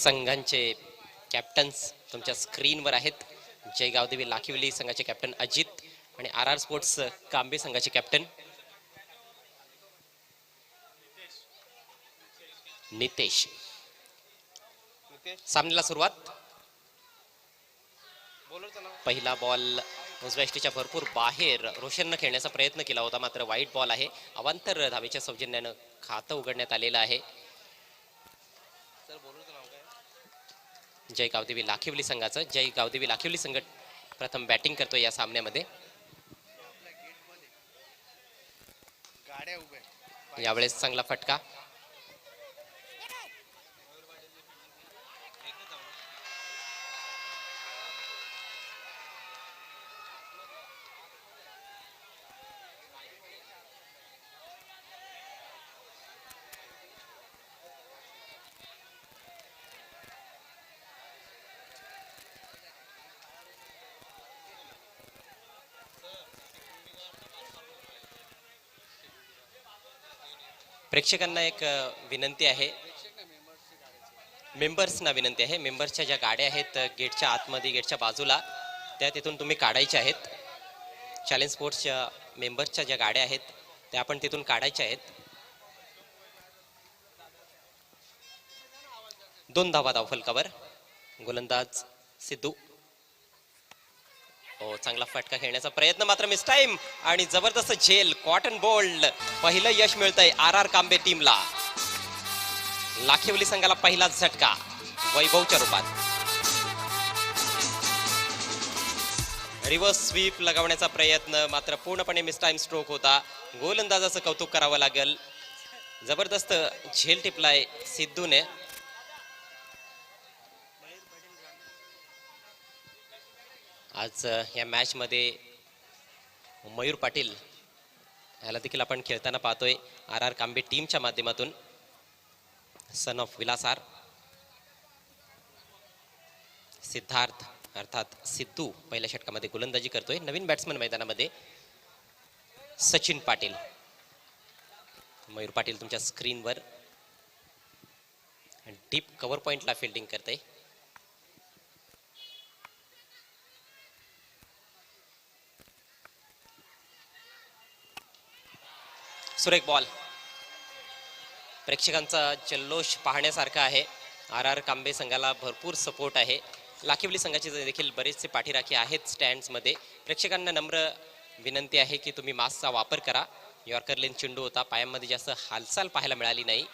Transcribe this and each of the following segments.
संघांचे captains तुमच्या स्क्रीनवर आहेत. जय गावदेवी लाखिवली संघाचे कॅप्टन अजित आणि आर आर स्पोर्ट्स कांबे संघाचे कॅप्टन नितेश. सामन्याला सुरुवात. पहिला बॉल उजव्या यष्टीच्या भरपूर बाहेर रोशननं खेळण्याचा प्रयत्न केला होता, मात्र वाईट बॉल आहे. अवांतर धावेच्या सौजन्यानं खातं उघडण्यात आलेलं आहे. जय गावदेवी लाखिवली संघाचं. जय गावदेवी लाखिवली संघ प्रथम बॅटिंग करतोय या सामन्यामध्ये. यावेळेस चांगला फटका. प्रेक्षकांना एक विनंती आहे, मेंबर्सना विनंती आहे, मेंबर्सच्या ज्या गाड्या आहेत गेटच्या आतमध्ये गेटच्या बाजूला त्या तिथून तुम्ही काढायच्या आहेत. चॅलेंज स्पोर्ट्सच्या मेंबर्सच्या ज्या गाड्या आहेत त्या आपण तिथून काढायच्या आहेत. 2 धावा धावफलकावर. गोलंदाज सिद्धू. हो, चांगला फटका खेळण्याचा प्रयत्न, मात्र मिस टाइम आणि जबरदस्त झेल. Caught and bowled. पहिलं यश मिळतंय आर आर कांबे टीमला. लाखिवली संघाला पहिलाच झटका वैभवच्या रूपात. रिव्हर्स स्वीप लगावण्याचा प्रयत्न, मात्र पूर्णपणे मिस टाइम स्ट्रोक होता. गोलंदाजाचं कौतुक करावं लागेल. जबरदस्त झेल टिपलाय सिद्धूने. आज या मॅच मध्ये मयूर पाटील याला देखील आपण खेळताना पाहतोय आर आर कांबे टीमच्या माध्यमातून. Son of विलासार. सिद्धार्थ अर्थात सिद्धू पहिल्या षटकामध्ये गोलंदाजी करतोय. नवीन बॅट्समन मैदानामध्ये सचिन पाटील. मयूर पाटील तुमच्या स्क्रीनवर डीप कव्हर पॉइंटला फिल्डिंग करते. सुरेख बॉल. प्रेक्षकांचा जल्लोष पाहण्यासारखा आहे. आर आर कांबे संघाला भरपूर सपोर्ट आहे. लाखिवली संघाचे देखील बरेचसे पाठीराखे आहेत स्टँड्समध्ये. प्रेक्षकांना नम्र विनंती आहे की तुम्ही मास्कचा वापर करा. यॉर्कर लेन चेंडू होता, पायांमध्ये जास्त हालचाल पाहायला मिळाली नाही.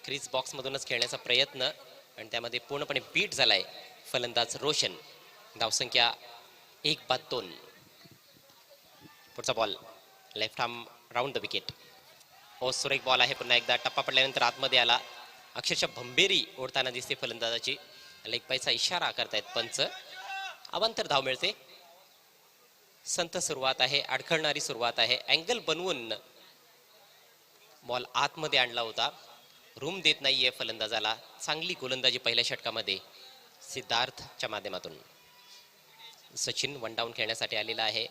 क्रीज बॉक्समधूनच खेळण्याचा प्रयत्न आणि त्यामध्ये पूर्णपणे बीट झालाय फलंदाज रोशन. धावसंख्या 1-2. पुढचा ball left arm round the wicket. हो, सुरेख बॉल आहे. पुन्हा एकदा टप्पा पडल्यानंतर आतमध्ये आला. अक्षरशः भंबेरी ओढताना दिसते फलंदाजाची. लेग पायचा इशारा करतायत पंच. अवांतर धाव मिळते. संत सुरुवात आहे, अडखळणारी सुरुवात आहे. अँगल बनवून बॉल आतमध्ये आणला होता. रूम देत नाहीये फलंदाजाला. चांगली गोलंदाजी पहिल्या षटकामध्ये सिद्धार्थच्या माध्यमातून. सचिन वन डाऊन खेळण्यासाठी आलेला आहे.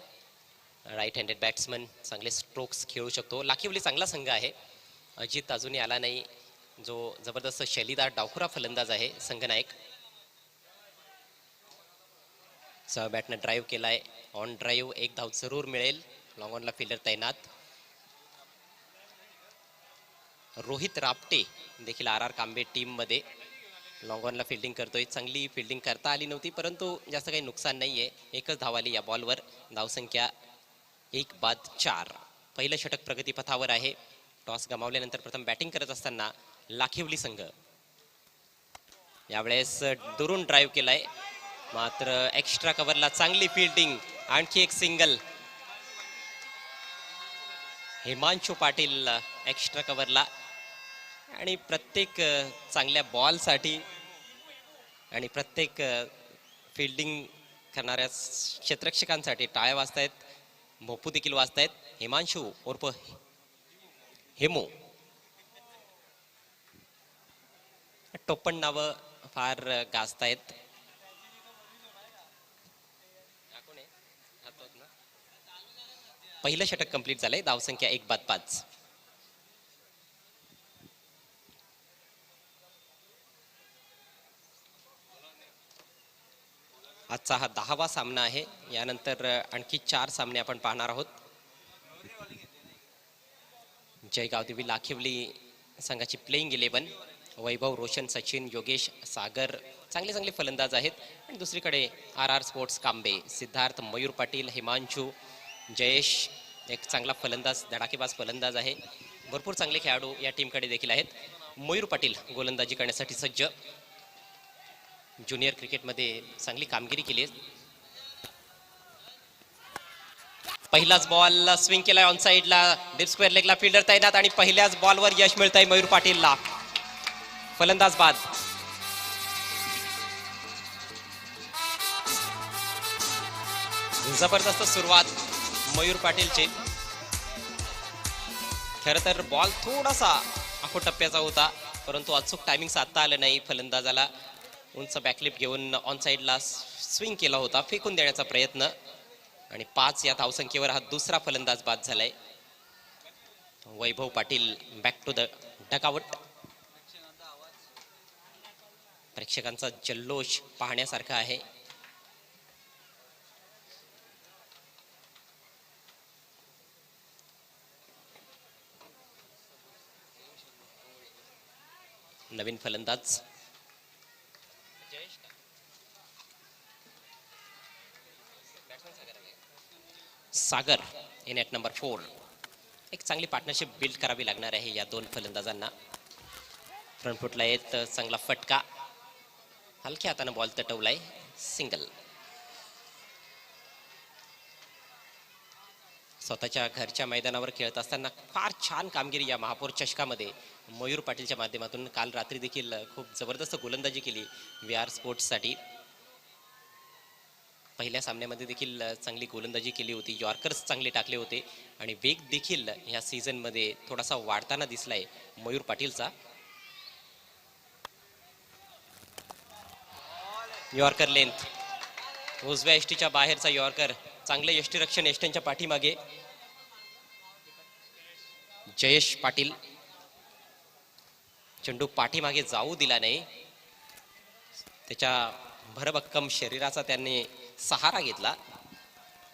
राईट हँडेड बॅट्समन, चांगले स्ट्रोक्स खेळू शकतो. लाखिवली चांगला संघ आहे. अजित अजूनही आला नाही, जो जबरदस्त शैलीदार डावखुरा फलंदाज आहे संघनायक. सह बॅटनं ड्राईव्ह केलाय. ऑन ड्राईव्ह 1 धाव जरूर मिळेल. लॉंग ऑनला फिल्डर तैनात. रोहित रापटे देखील आर आर कांबे टीम मध्ये लॉंग ऑनला फिल्डिंग करतोय. चांगली फिल्डिंग करता आली नव्हती, परंतु जास्त काही नुकसान नाहीये. 1च धाव आली या बॉलवर. धावसंख्या 1-4. पहिलं षटक प्रगतीपथावर आहे. टॉस गमावल्यानंतर प्रथम बॅटिंग करत असताना लाखिवली संघ. यावेळेस दुरून ड्राईव्ह केलाय, मात्र एक्स्ट्रा कव्हरला चांगली फिल्डिंग. आणखी एक सिंगल. हिमांशू पाटील एक्स्ट्रा कव्हरला. आणि प्रत्येक चांगल्या बॉलसाठी आणि प्रत्येक फिल्डिंग करणाऱ्या क्षेत्ररक्षकांसाठी टाळ्या वाजतायत, मोपू देखील वाजतायत. हिमांशू उर्फ हेमो. टोपण नावं फार गाजतायत. पहिलं षटक कंप्लीट झालंय. धावसंख्या 1-5. आजचा हा 10वा सामना आहे. यानंतर आणखी 4 सामने आपण पाहणार आहोत. जयगाव देवी लाखिवली संघाची प्लेइंग 11 वैभव, रोशन, सचिन, योगेश, सागर चांगले चांगले फलंदाज आहेत. आणि दुसरीकडे आर स्पोर्ट्स कांबे, सिद्धार्थ, मयूर पाटील, हिमांशू, जयेश एक चांगला फलंदाज, धडाकेबाज फलंदाज आहे. भरपूर चांगले खेळाडू या टीमकडे देखील आहेत. मयूर पाटील गोलंदाजी करण्यासाठी सज्ज, ज्युनियर क्रिकेटमध्ये चांगली कामगिरी केली आहे. पहिलाच बॉल स्विंग केलाय ऑन साइडला, डीप स्क्वेअर लेगला फिल्डर तैनात आणि पहिल्याच बॉलवर यश मिळतंय मयूर पाटीलला. फलंदाज बाद. जबरदस्त सुरुवात मयूर पाटीलची. खरं तर बॉल थोडासा आखो टप्प्याचा होता, परंतु अचूक टायमिंग साधता आलं नाही. फलंदाजाला उंच बॅकलिप घेऊन ऑन साइडला स्विंग केला होता, फेकून देण्याचा प्रयत्न, आणि 5 या धावसंख्येवर हा दुसरा फलंदाज बाद झालाय. Vaibhav Patil back to the dugout. प्रेक्षकांचा जल्लोष पाहण्यासारखा आहे. नवीन फलंदाज सागर इन ॲट नंबर 4. एक चांगली पार्टनरशिप बिल्ड करावी लागणार आहे या दोन फलंदाजांना. फ्रंट फुटला येत चांगला फटका, हलक्या हाताने बॉल तटवलाय, सिंगल. स्वतःच्या घरच्या मैदानावर खेळत असताना फार छान कामगिरी या महापौर चषकामध्ये मयूर पाटीलच्या माध्यमातून. काल रात्री देखील खूप जबरदस्त गोलंदाजी केली VR स्पोर्ट्ससाठी. पहिल्या सामन्यामध्ये देखील चांगली गोलंदाजी केली होती, यॉर्कर्स चांगले टाकले होते, आणि वेग देखील ह्या सीझनमध्ये थोडासा वाढताना दिसलाय मयूर पाटीलचा. यॉर्कर लेंथ, उजव्या यष्टीच्या बाहेरचा यॉर्कर, चांगले यष्टीरक्षण यष्ट्यांच्या पाठीमागे. जयेश पाटील चेंडू पाठीमागे जाऊ दिला नाही, त्याच्या भरभक्कम शरीराचा त्यांनी सहारा घेतला.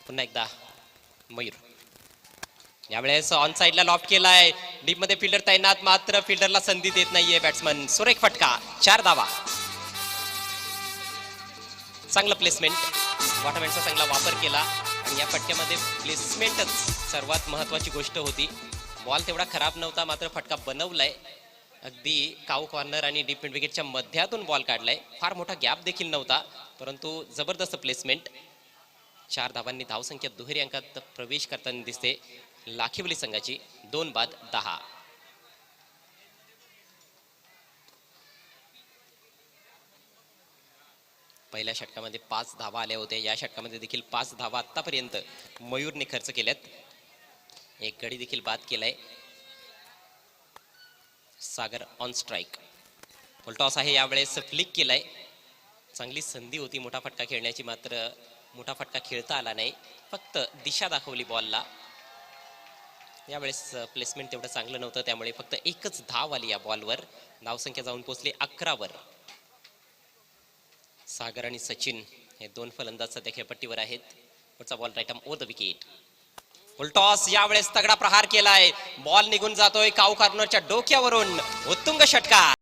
पुन्हा एकदा मयूर, यावेळेस ऑन साइडला लॉफ्ट केलाय, डीप मध्ये फिल्डर तैनात, मात्र फिल्डरला संधी देत नाहीये बॅट्समन. सुरेख फटका, 4 धावा. चांगलं प्लेसमेंट, बॉटमहँडचा चांगला वापर केला, आणि या फटक्यामध्ये प्लेसमेंटच सर्वात महत्वाची गोष्ट होती. बॉल तेवढा खराब नव्हता, मात्र फटका बनवलाय. अगदी काऊ कॉर्नर आणि डीप मिड विकेटच्या मध्यातून बॉल काढलाय. फार मोठा गॅप देखील नव्हता, परंतु जबरदस्त प्लेसमेंट. 4 धावांनी धावसंख्या दुहेरी अंकात प्रवेश करताना दिसते लाखिवली संघाची. 2 बाद 10. पहिल्या षटकामध्ये 5 धावा आल्या होत्या. या षटकामध्ये देखील 5 धावा आतापर्यंत मयूरने खर्च केल्यात. एक गडी देखील बाद केलाय. सागर ऑन स्ट्राइक. फुलटॉस आहे, यावेळेस फ्लिक केलाय. चांगली संधी होती मोठा फटका खेळण्याची, मात्र मोठा फटका खेळता आला नाही, फक्त दिशा दाखवली बॉलला. यावेळेस प्लेसमेंट तेवढं चांगलं नव्हतं, त्यामुळे फक्त एकच धाव आली या बॉलवर. धावसंख्या जाऊन पोहोचली 11 वर. सागर आणि सचिन हे 2 फलंदाज सध्या खेळपट्टीवर आहेत. पुढचा ball right arm over the wicket. Full toss, यावेळेस तगडा प्रहार केलाय, बॉल निघून जातोय काऊ कॉर्नरच्या डोक्यावरून. उत्तुंग षटकार.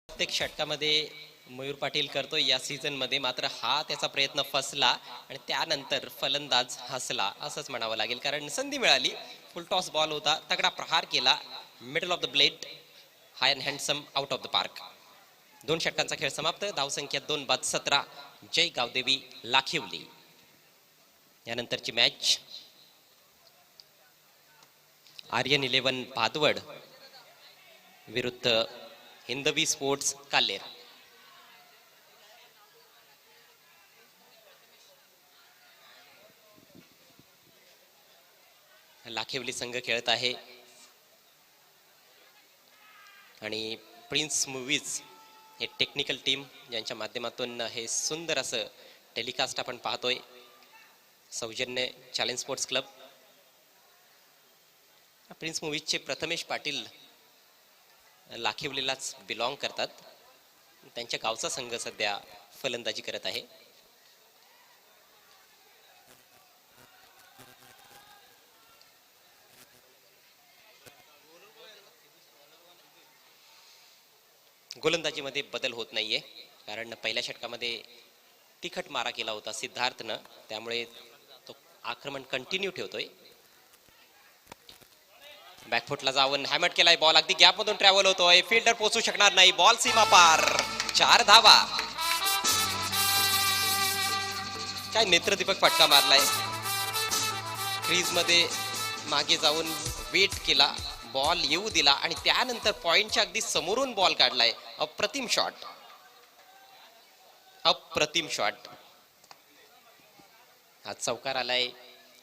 प्रत्येक षटकामध्ये मयूर पाटील करतोय या सीझन मध्ये, मात्र हा त्याचा प्रयत्न फसला, आणि त्यानंतर फलंदाज हसला असंच म्हणावं लागेल, कारण संधी मिळाली. फुलटॉस बॉल होता, तगडा प्रहार केला, middle of the blade, high and handsome out of the park. 2 षटकांचा खेळ समाप्त. धावसंख्या 2 बाद 17. जय गावदेवी लाखिवली. यानंतरची मॅच आर्यन 11 भादवड विरुद्ध हिंदवी स्पोर्ट्स कालेर. लाखिवली संघ खेळत आहे, आणि प्रिन्स मूवीज हे टेक्निकल टीम ज्यांच्या माध्यमातून हे सुंदर असं टेलिकास्ट आपण पाहतोय. सौजन्य चॅलेंज स्पोर्ट्स क्लब प्रिन्स मूवीजचे प्रथमेश पाटील लाखिवलीलाच बिलॉंग करतात. त्यांच्या गावचा संघ सध्या फलंदाजी करत आहे. गोलंदाजीमध्ये बदल होत नाहीये, कारण पहिल्या षटकामध्ये तिखट मारा केला होता सिद्धार्थनं, त्यामुळे तो आक्रमण कंटिन्यू ठेवतोय. बॅकफुटला जाऊन हॅमट केलाय बॉल, अगदी गॅप मधून ट्रॅव्हल होतोय, फिल्डर पोहोचू शकणार नाही, बॉल सीमा पार. 4 धावा. काय नेत्रदीपक फटका मारलाय, क्रीज मध्ये मागे जाऊन वेट केला, बॉल येऊ दिला आणि त्यानंतर पॉइंटच्या अगदी समोरून बॉल काढलाय. अप्रतिम शॉट, अप्रतिम शॉट. हा चौकार आलाय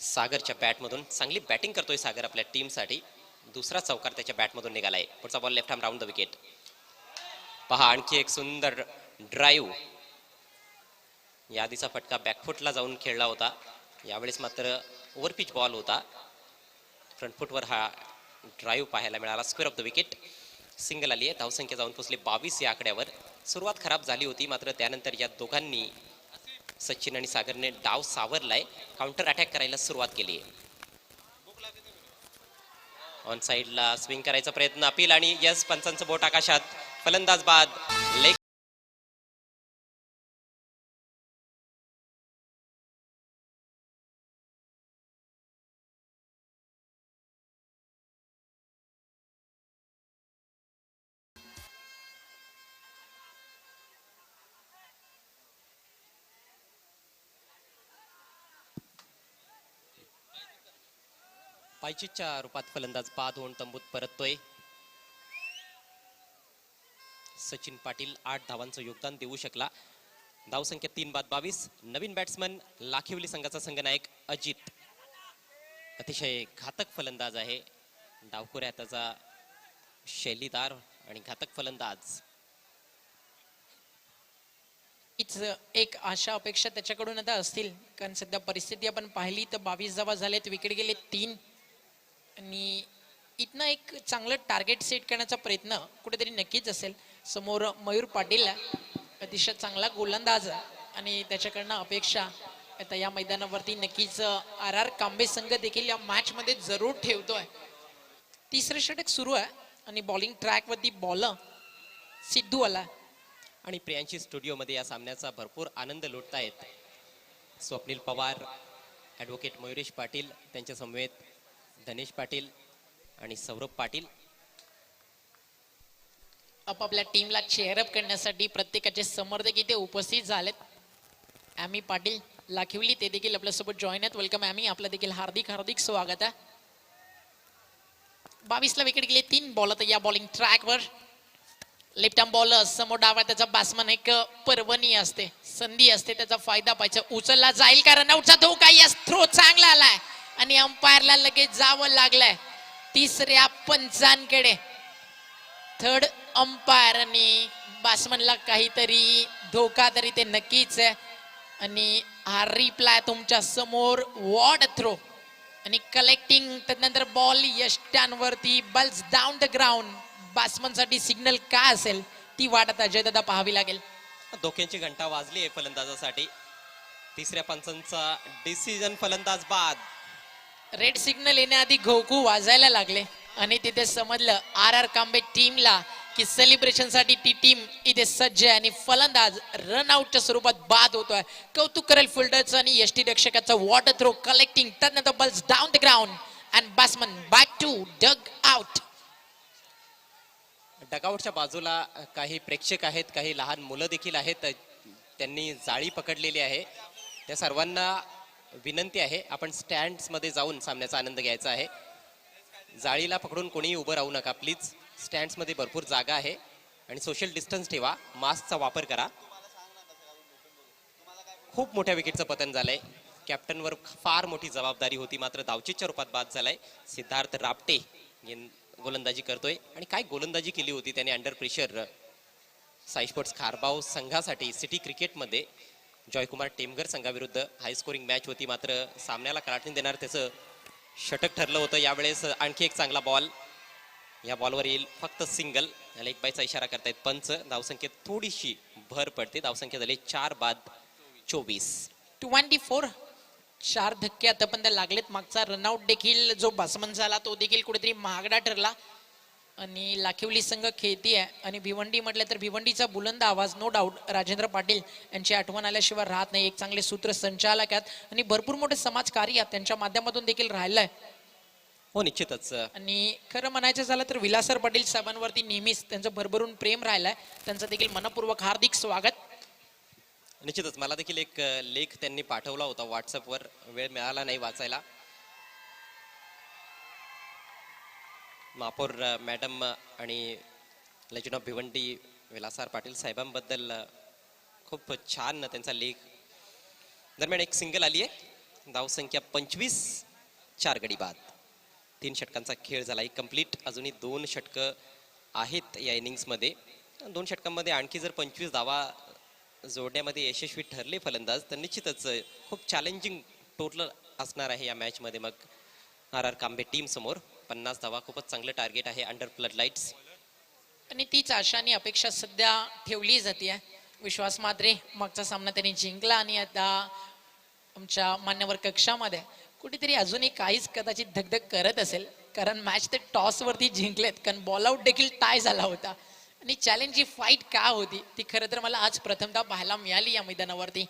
सागरच्या बॅट मधून. चांगली बॅटिंग करतोय सागर आपल्या टीम साठी. दुसरा चौकार त्याच्या बॅट मधून निघालाय. पुढचा ball left ham round the wicket. पहा आणखी एक सुंदर ड्राईव्ह. यादीचा फटका बॅकफुटला जाऊन खेळला होता, यावेळेस मात्र ओव्हरपिच बॉल होता. फ्रंटफुटवर हा ड्राईव्ह पाहायला मिळाला. Square of the wicket. Single आली आहे. धावसंख्या जाऊन पोहोचली 22 या आकड्यावर. सुरुवात खराब झाली होती, मात्र त्यानंतर या दोघांनी सचिन आणि सागरने डाव सावरलाय, काउंटर अटॅक करायला सुरुवात केली आहे. ऑन साइडला स्विंग करायचा प्रयत्न, अपील आणि यस, पंचांचं बोट आकाशात. फलंदाज बाद. लेग पायचीच्या रूपात फलंदाज बाद होऊन तंबूत परततोय. सचिन पाटील 8 धावांचं योगदान देऊ शकला. धावसंख्या 3 बाद 22. नवीन बॅट्समन लाखिवली संघाचा संघनायक अजित. अतिशय घातक फलंदाज आहे. डावखुऱ्या त्याचा शैलीदार आणि घातक फलंदाज. एक आशा अपेक्षा त्याच्याकडून आता असतील, कारण सध्या परिस्थिती आपण पाहिली तर 22 धावा झालेत, विकेट गेले 3 आणि इथनं एक चांगलं टार्गेट सेट करण्याचा प्रयत्न कुठेतरी नक्कीच असेल. समोर मयूर पाटील अतिशय चांगला गोलंदाज आणि त्याच्याकडनं अपेक्षा आता या मैदानावरती नक्कीच RR कांबे संघ देखील या मॅच मध्ये जरूर ठेवतोय. तिसरं षटक सुरू आहे आणि बॉलिंग ट्रॅक वरती बॉलर सिद्धू आला आणि प्रियांशी स्टुडिओमध्ये या सामन्याचा भरपूर आनंद लुटतायत. स्वप्नील पवार, ॲडव्होकेट मयुरेश पाटील, त्यांच्या समवेत धनेश पाटील आणि सौरभ पाटील. आपापल्या टीमला चेअरअप करण्यासाठी प्रत्येकाचे समर्थक इथे उपस्थित झालेत. ॲमी पाटील लाखिवली ते देखील आपल्यासोबत जॉईन आहेत. वेलकम ॲमी, आपलं देखील हार्दिक हार्दिक स्वागत आहे. 22 ला विकेट गेले 3 बॉल. तर या बॉलिंग ट्रॅकवर लेफ्ट आर्म बॉलर समोर डावा त्याचा बॅट्समन एक पर्वणी असते, संधी असते, त्याचा फायदा पाहिजे. उचलला जाईल का रनआउटचा धोका. यस, थ्रो चांगला आलाय आणि अंपायरला लगेच जावं लागलंय तिसऱ्या पंचांकडे. थर्ड अंपायर आणि बॅट्समनला काहीतरी धोका तरी ते नक्कीच आहे. आणि हा रिप्लाय तुमच्या समोर. वॉट थ्रो आणि कलेक्टिंग. त्यानंतर बॉल यष्ट्यांवरती, bails down the ground. Batsman साठी सिग्नल काय असेल ती वाटत अजय दादा पाहावी लागेल. धोक्याची घंटा वाजली आहे फलंदाजासाठी. तिसऱ्या पंचांचा डिसिजन, फलंदाज बाद. रेड सिग्नल येण्याआधी घोकू वाजायला लागले आणि तिथे समजलं RR कांबे टीमला की सेलिब्रेशन साठी ती टीम इथे सज्ज आहे आणि फलंदाज रनआउटच्या स्वरूपात बाद होतोय. कौतुक करेल फिल्डरचं आणि यष्टीरक्षकाचा. What a throw collecting. त्यानंतर bails down the ground and batsman back to dugout. डगआउटच्या बाजूला काही प्रेक्षक आहेत, काही लहान मुलं देखील आहेत. त्यांनी जाळी पकडलेली आहे. त्या सर्वांना विनंती आहे, आपण स्टँड्स मध्ये जाऊन सामन्याचा आनंद घ्यायचा आहे. जाळीला पकडून कोणीही उभं राहू नका प्लीज. स्टँड्स मध्ये भरपूर जागा आहे आणि सोशल डिस्टन्स ठेवा. मास्कचा वापर करा. खूप मोठ्या विकेटचं पतन झालंय. कॅप्टनवर फार मोठी जबाबदारी होती, मात्र धावचीच्या रूपात बाद झालाय. सिद्धार्थ रापटे गोलंदाजी करतोय आणि काय गोलंदाजी केली होती त्याने अंडर प्रेशर. साई स्पोर्ट्स खारबाव संघासाठी सिटी क्रिकेटमध्ये जॉयकुमार टेमघर संघाविरुद्ध हाय स्कोरिंग मॅच होती, मात्र सामन्याला कलाटणी देणार त्याचं षटक ठरलं होतं यावेळेस. आणखी एक चांगला बॉल, या बॉलवर येईल फक्त सिंगल. याला एक बायचा इशारा करतायत पंच. धावसंख्येत थोडीशी भर पडते. धावसंख्या झाली 4 बाद 24. 24. 4 धक्के आतापर्यंत लागलेत. मागचा रनआउट देखील जो बॅट्समन झाला तो देखील कुठेतरी महागडा ठरला. आणि लाखिवली संघ खेळती आहे. आणि भिवंडी म्हटलं तर भिवंडीचा बुलंद आवाज, नो डाऊट राजेंद्र पाटील यांची आठवण आल्याशिवाय राहत नाही. एक चांगले सूत्रसंचालक आहेत आणि भरपूर मोठे समाजकार्य त्यांच्या माध्यमातून देखील राहिलं आहे. हो निश्चितच. आणि खरं म्हणायचं झालं तर विलासर पाटील साहेबांवरती नेहमीच त्यांचं भरभरून प्रेम राहिलंय. त्यांचं देखील मनपूर्वक हार्दिक स्वागत. निश्चितच मला देखील एक लेख त्यांनी पाठवला होता व्हॉट्सअपवर, वेळ मिळाला नाही वाचायला. महापौर मॅडम आणि लेजंड ऑफ भिवंडी विलासराव पाटील साहेबांबद्दल खूप छान त्यांचा लेख. दरम्यान एक सिंगल आली आहे. धावसंख्या 25, 4 गडी बाद. 3 षटकांचा खेळ झाला एक कंप्लीट. अजूनही 2 षटकं आहेत या इनिंग्समध्ये. 2 षटकांमध्ये आणखी जर 25 धावा जोडण्यामध्ये यशस्वी ठरले फलंदाज तर निश्चितच खूप चॅलेंजिंग टोटल असणार आहे या मॅचमध्ये. मग RR कांबे टीम समोर 50 धावा खूपच चांगलं टार्गेट आहे अंडर फ्लड लाईट्स. आणि तीच आशा आणि अपेक्षा सध्या ठेवली जाते. विश्वास मात्रे मागचा सामना त्यांनी जिंकला आणि आता आमच्या मान्यवर कक्षामध्ये कुठेतरी अजूनही काहीच कदाचित धगधग करत असेल. कारण मॅच ते टॉसवरती जिंकलेत. कारण बॉल आउट देखील टाय झाला होता. आणि चॅलेंजची फाईट का होती ती खरं तर मला आज प्रथमतः पाहायला मिळाली या मैदानावरती.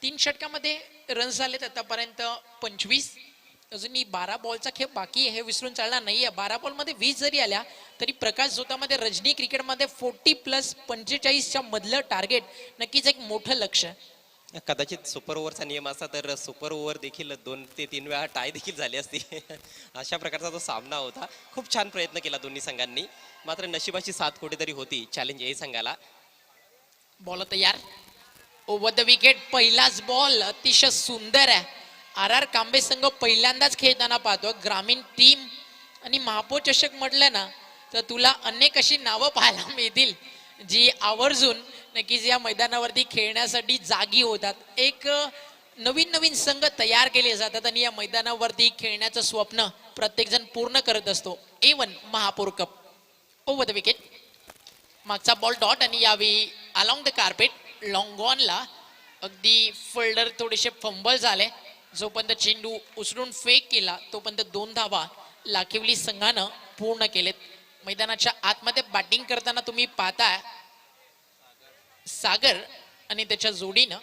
3 षटकामध्ये रन्स झालेत आतापर्यंत 25. अजूनही 12 बॉलचा खेळ बाकी आहे, हे विसरून चालणार नाहीये. 12 बॉलमध्ये 20 जरी आल्या तरी प्रकाश झोतामध्ये रजनी क्रिकेटमध्ये 40+45च्या मधलं टार्गेट नक्कीच एक मोठं लक्ष. कदाचित सुपर ओव्हरचा नियम असता तर सुपर ओव्हर देखील 2 ते 3 वेळा टाय देखील झाली असती. अशा प्रकारचा तो सामना होता. खूप छान प्रयत्न केला दोन्ही संघांनी. मात्र नशिबाची साथ कुठेतरी होती चॅलेंज ए संघाला. बॉल तयार, ओव्हर द विकेट. पहिलाच बॉल अतिशय सुंदर आहे. RR कांबे संघ पहिल्यांदाच खेळताना पाहतो. ग्रामीण टीम आणि महापौर चषक म्हटलं ना तर तुला अनेक अशी नावं पाहायला मिळतील जी आवर्जून नक्कीच या मैदानावरती खेळण्यासाठी जागी होतात. एक नवीन नवीन संघ तयार केले जातात आणि या मैदानावरती खेळण्याचं स्वप्न प्रत्येक जण पूर्ण करत असतो. A1 महापौर कप. Over the wicket. मागचा बॉल डॉट आणि यावेळी अलॉंग द कार्पेट लॉंग ऑनला अगदी फोल्डर थोडेसे फंबल झाले. जोपर्यंत चेंडू उचलून फेक केला तोपर्यंत 2 धावा लाखिवली संघानं पूर्ण केलेत. मैदानाच्या आतमध्ये बॅटिंग करताना तुम्ही पाहताय सागर आणि त्याच्या जोडीनं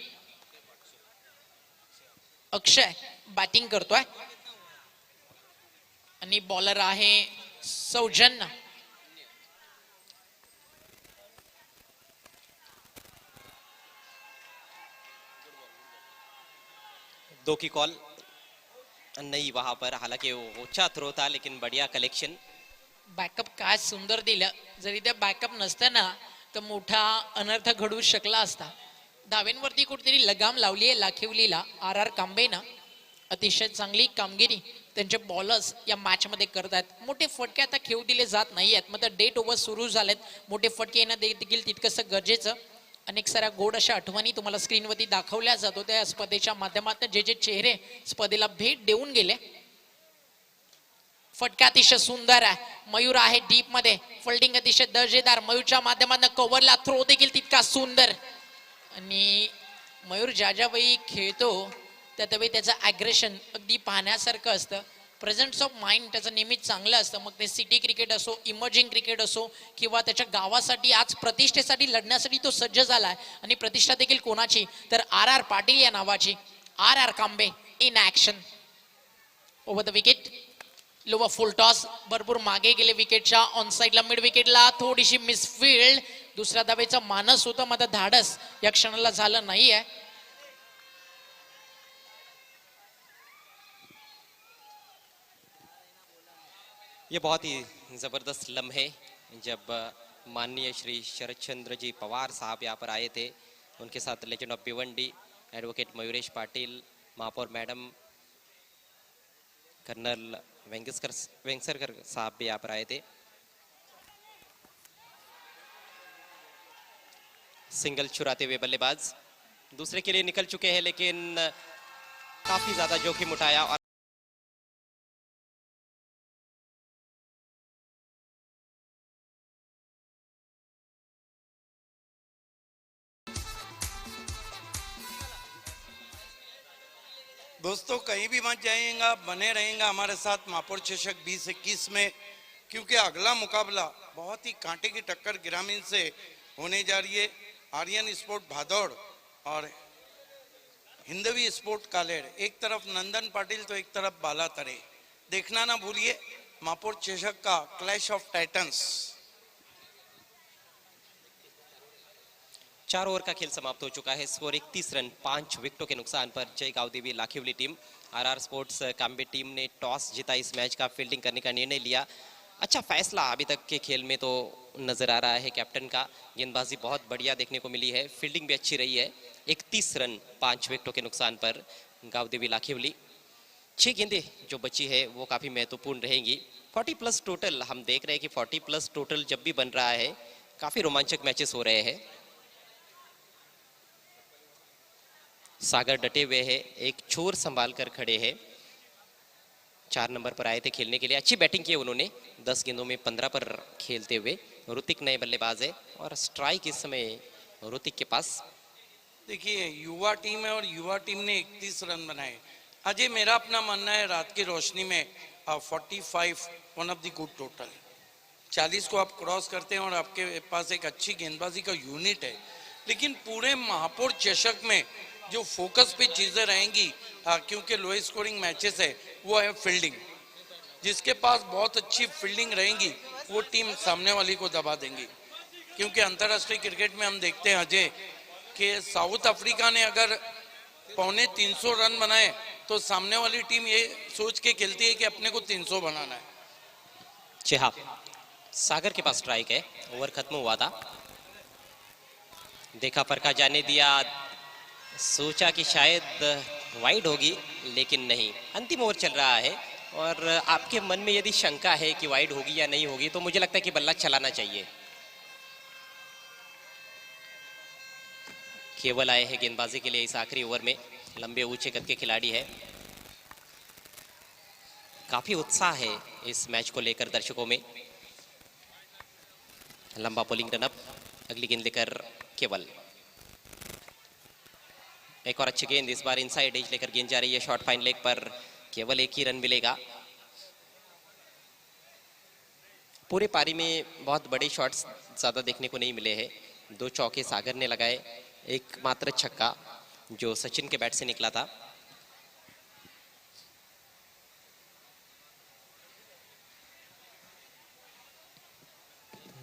अक्षय बॅटिंग करतोय आणि बॉलर आहे सौजन्य. दो की कॉल नहीं वहां पर, हालांकि ऊंचा थ्रो था लेकिन बढ़िया कलेक्शन. बॅकअप काय सुंदर दिलं. जरी त्या बॅकअप नसतं ना तर मोठा अनर्थ घडू शकला असता. धावेंवरती कुठेतरी लगाम लावली आहे लाखिवलीला RR कांबेनं. अतिशय चांगली कामगिरी त्यांचे बॉलर्स या मॅच मध्ये करतात. मोठे फटके आता खेळू दिले जात नाही आहेत. मग डेट ओव्हर सुरू झालेत. मोठे फटके येणं देखील तितकंसं गरजेचं. अनेक साऱ्या गोड अशा आठवणी तुम्हाला स्क्रीनवरती दाखवल्या जातो. त्या स्पर्धेच्या माध्यमातून जे जे चेहरे स्पर्धेला भेट देऊन गेले. फटका अतिशय सुंदर आहे. मयूर आहे डीप मध्ये. फिल्डिंग अतिशय दर्जेदार. मयूरच्या माध्यमातून कव्हरला थ्रो देखील तितका सुंदर. आणि मयूर ज्या ज्या वेळी खेळतो त्या वेळी त्याचं ॲग्रेशन अगदी पाहण्यासारखं असतं. प्रेझेंट्स ऑफ माइंड त्याचं नेहमीच चांगलं असतं. मग ते सिटी क्रिकेट असो, इमर्जिंग क्रिकेट असो किंवा त्याच्या गावासाठी आज प्रतिष्ठेसाठी लढण्यासाठी तो सज्ज झालाय. आणि प्रतिष्ठा देखील कोणाची तर RR पाटील या नावाची. RR Kambe in action. Over the wicket. Lower full toss. भरपूर मागे गेले विकेटच्या ऑन साईडला. मिड विकेटला थोडीशी मिसफिल्ड. दुसऱ्या धावेचा मानस होता मात्र धाडस या क्षणाला झालं नाहीये. ये बहुत ही जबरदस्त लम्हे जब माननीय श्री शरद चंद्र जी पवार साहब यहाँ पर आए थे. उनके साथ legend of Bhiwandi advocate Mayuresh Patil, महापौर मैडम, कर्नल वेंगसरकर साहब भी यहाँ पर आए थे. सिंगल चुराते हुए बल्लेबाज दूसरे के लिए निकल चुके हैं लेकिन काफी ज्यादा जोखिम उठाया और दोस्तों कहीं भी मत जाइएगा, बने रहेंगे हमारे साथ मापुर चषक 2021 में, क्योंकि अगला मुकाबला बहुत ही कांटे की टक्कर ग्रामीण से होने जा रही है। आर्यन स्पोर्ट भादौड़ और हिंदवी स्पोर्ट कालेर, एक तरफ नंदन पाटिल तो एक तरफ बालातरे। देखना ना भूलिए मापुर चषक का क्लैश ऑफ टाइटंस। 4 ओवर का खेल समाप्त हो चुका है। स्कोर 31 रन 5 विकेटों के नुकसान पर जय गांव देवी Lakhivali team. RR sports काम्बे team ने टॉस जीता, इस मैच का फील्डिंग करने का निर्णय लिया। अच्छा फैसला अभी तक के खेल में तो नजर आ रहा है कैप्टन का। गेंदबाजी बहुत बढ़िया देखने को मिली है, फील्डिंग भी अच्छी रही है। 31 रन 5 विकेटों के नुकसान पर गांव देवी लाखिवली। 6 गेंदें जो बची है वो काफी महत्वपूर्ण रहेंगी। 40+ टोटल हम देख रहे हैं कि 40+ टोटल जब भी बन रहा है काफी रोमांचक मैचेस हो रहे हैं। सागर डटे हुए हैं, एक छोर संभाल कर खड़े हैं। 4 नंबर पर आए थे खेलने के लिए, अच्छी बैटिंग की उन्होंने 10 गेंदों में 15 पर खेलते हुए। ऋतिक नए बल्लेबाज है और स्ट्राइक इस समय ऋतिक के पास। देखिए युवा टीम है और युवा टीम ने 31 रन बनाए। अजय मेरा अपना मानना है रात की रोशनी में 45 one of the good total. 40 को आप क्रॉस करते हैं और आपके पास एक अच्छी गेंदबाजी का यूनिट है। लेकिन पूरे महापौर चषक में जो फोकस पे चीजें रहेंगी, क्योंकि लो स्कोरिंग मैचेस है, वो है फील्डिंग। जिसके पास बहुत अच्छी फील्डिंग रहेंगी वो टीम सामने वाली को दबा देंगी। क्योंकि अंतर्राष्ट्रीय क्रिकेट में हम देखते हैं अजय कि साउथ अफ्रीका ने अगर 350 रन बनाए तो सामने वाली टीम ये सोच के खेलती है कि अपने को 300 बनाना है। जी हाँ, सागर के पास स्ट्राइक है। ओवर खत्म हुआ था, देखा परखा जाने दिया, सोचा कि शायद वाइड होगी लेकिन नहीं। अंतिम ओवर चल रहा है और आपके मन में यदि शंका है कि वाइड होगी या नहीं होगी तो मुझे लगता है कि बल्ला चलाना चाहिए। केवल आए हैं गेंदबाजी के लिए इस आखिरी ओवर में। लंबे ऊंचे कद के खिलाड़ी है, काफी उत्साह है इस मैच को लेकर दर्शकों में। लंबा बॉलिंग रनअप, अगली गेंद लेकर केवल। एक और अच्छी गेंद, इस बार इनसाइड एज लेकर गेंद जा रही है शॉर्ट फाइन लेग पर। केवल एक ही रन मिलेगा। पूरे पारी में बहुत बड़े शॉट्स ज्यादा देखने को नहीं मिले हैं। 2 चौके सागर ने लगाए, एक मात्र छक्का जो सचिन के बैट से निकला था।